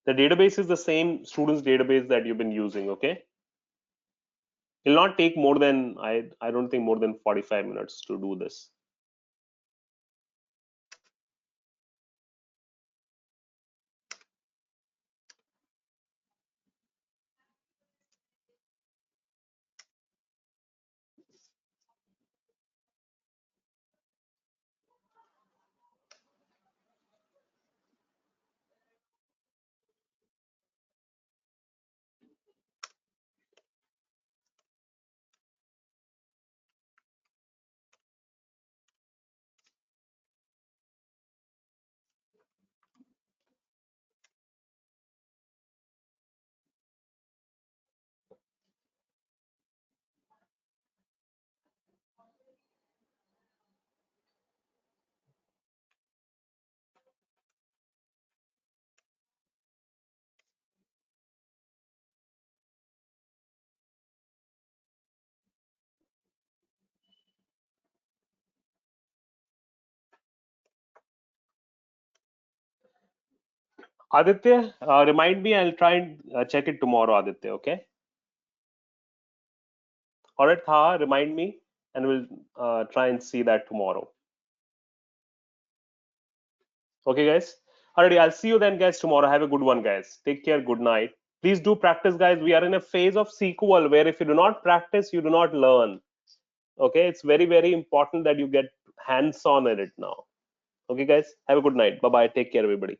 The database is the same students database that you've been using, okay? It'll not take more than, I don't think more than 45 minutes to do this. Aditya, remind me, I'll try and check it tomorrow, Aditya, okay? All right, Tha, remind me, and we'll try and see that tomorrow. Okay, guys? Alrighty, I'll see you then, guys, tomorrow. Have a good one, guys. Take care, good night. Please do practice, guys. We are in a phase of SQL where if you do not practice, you do not learn. Okay, it's very, very important that you get hands-on in it now. Okay, guys, have a good night. Bye bye. Take care, everybody.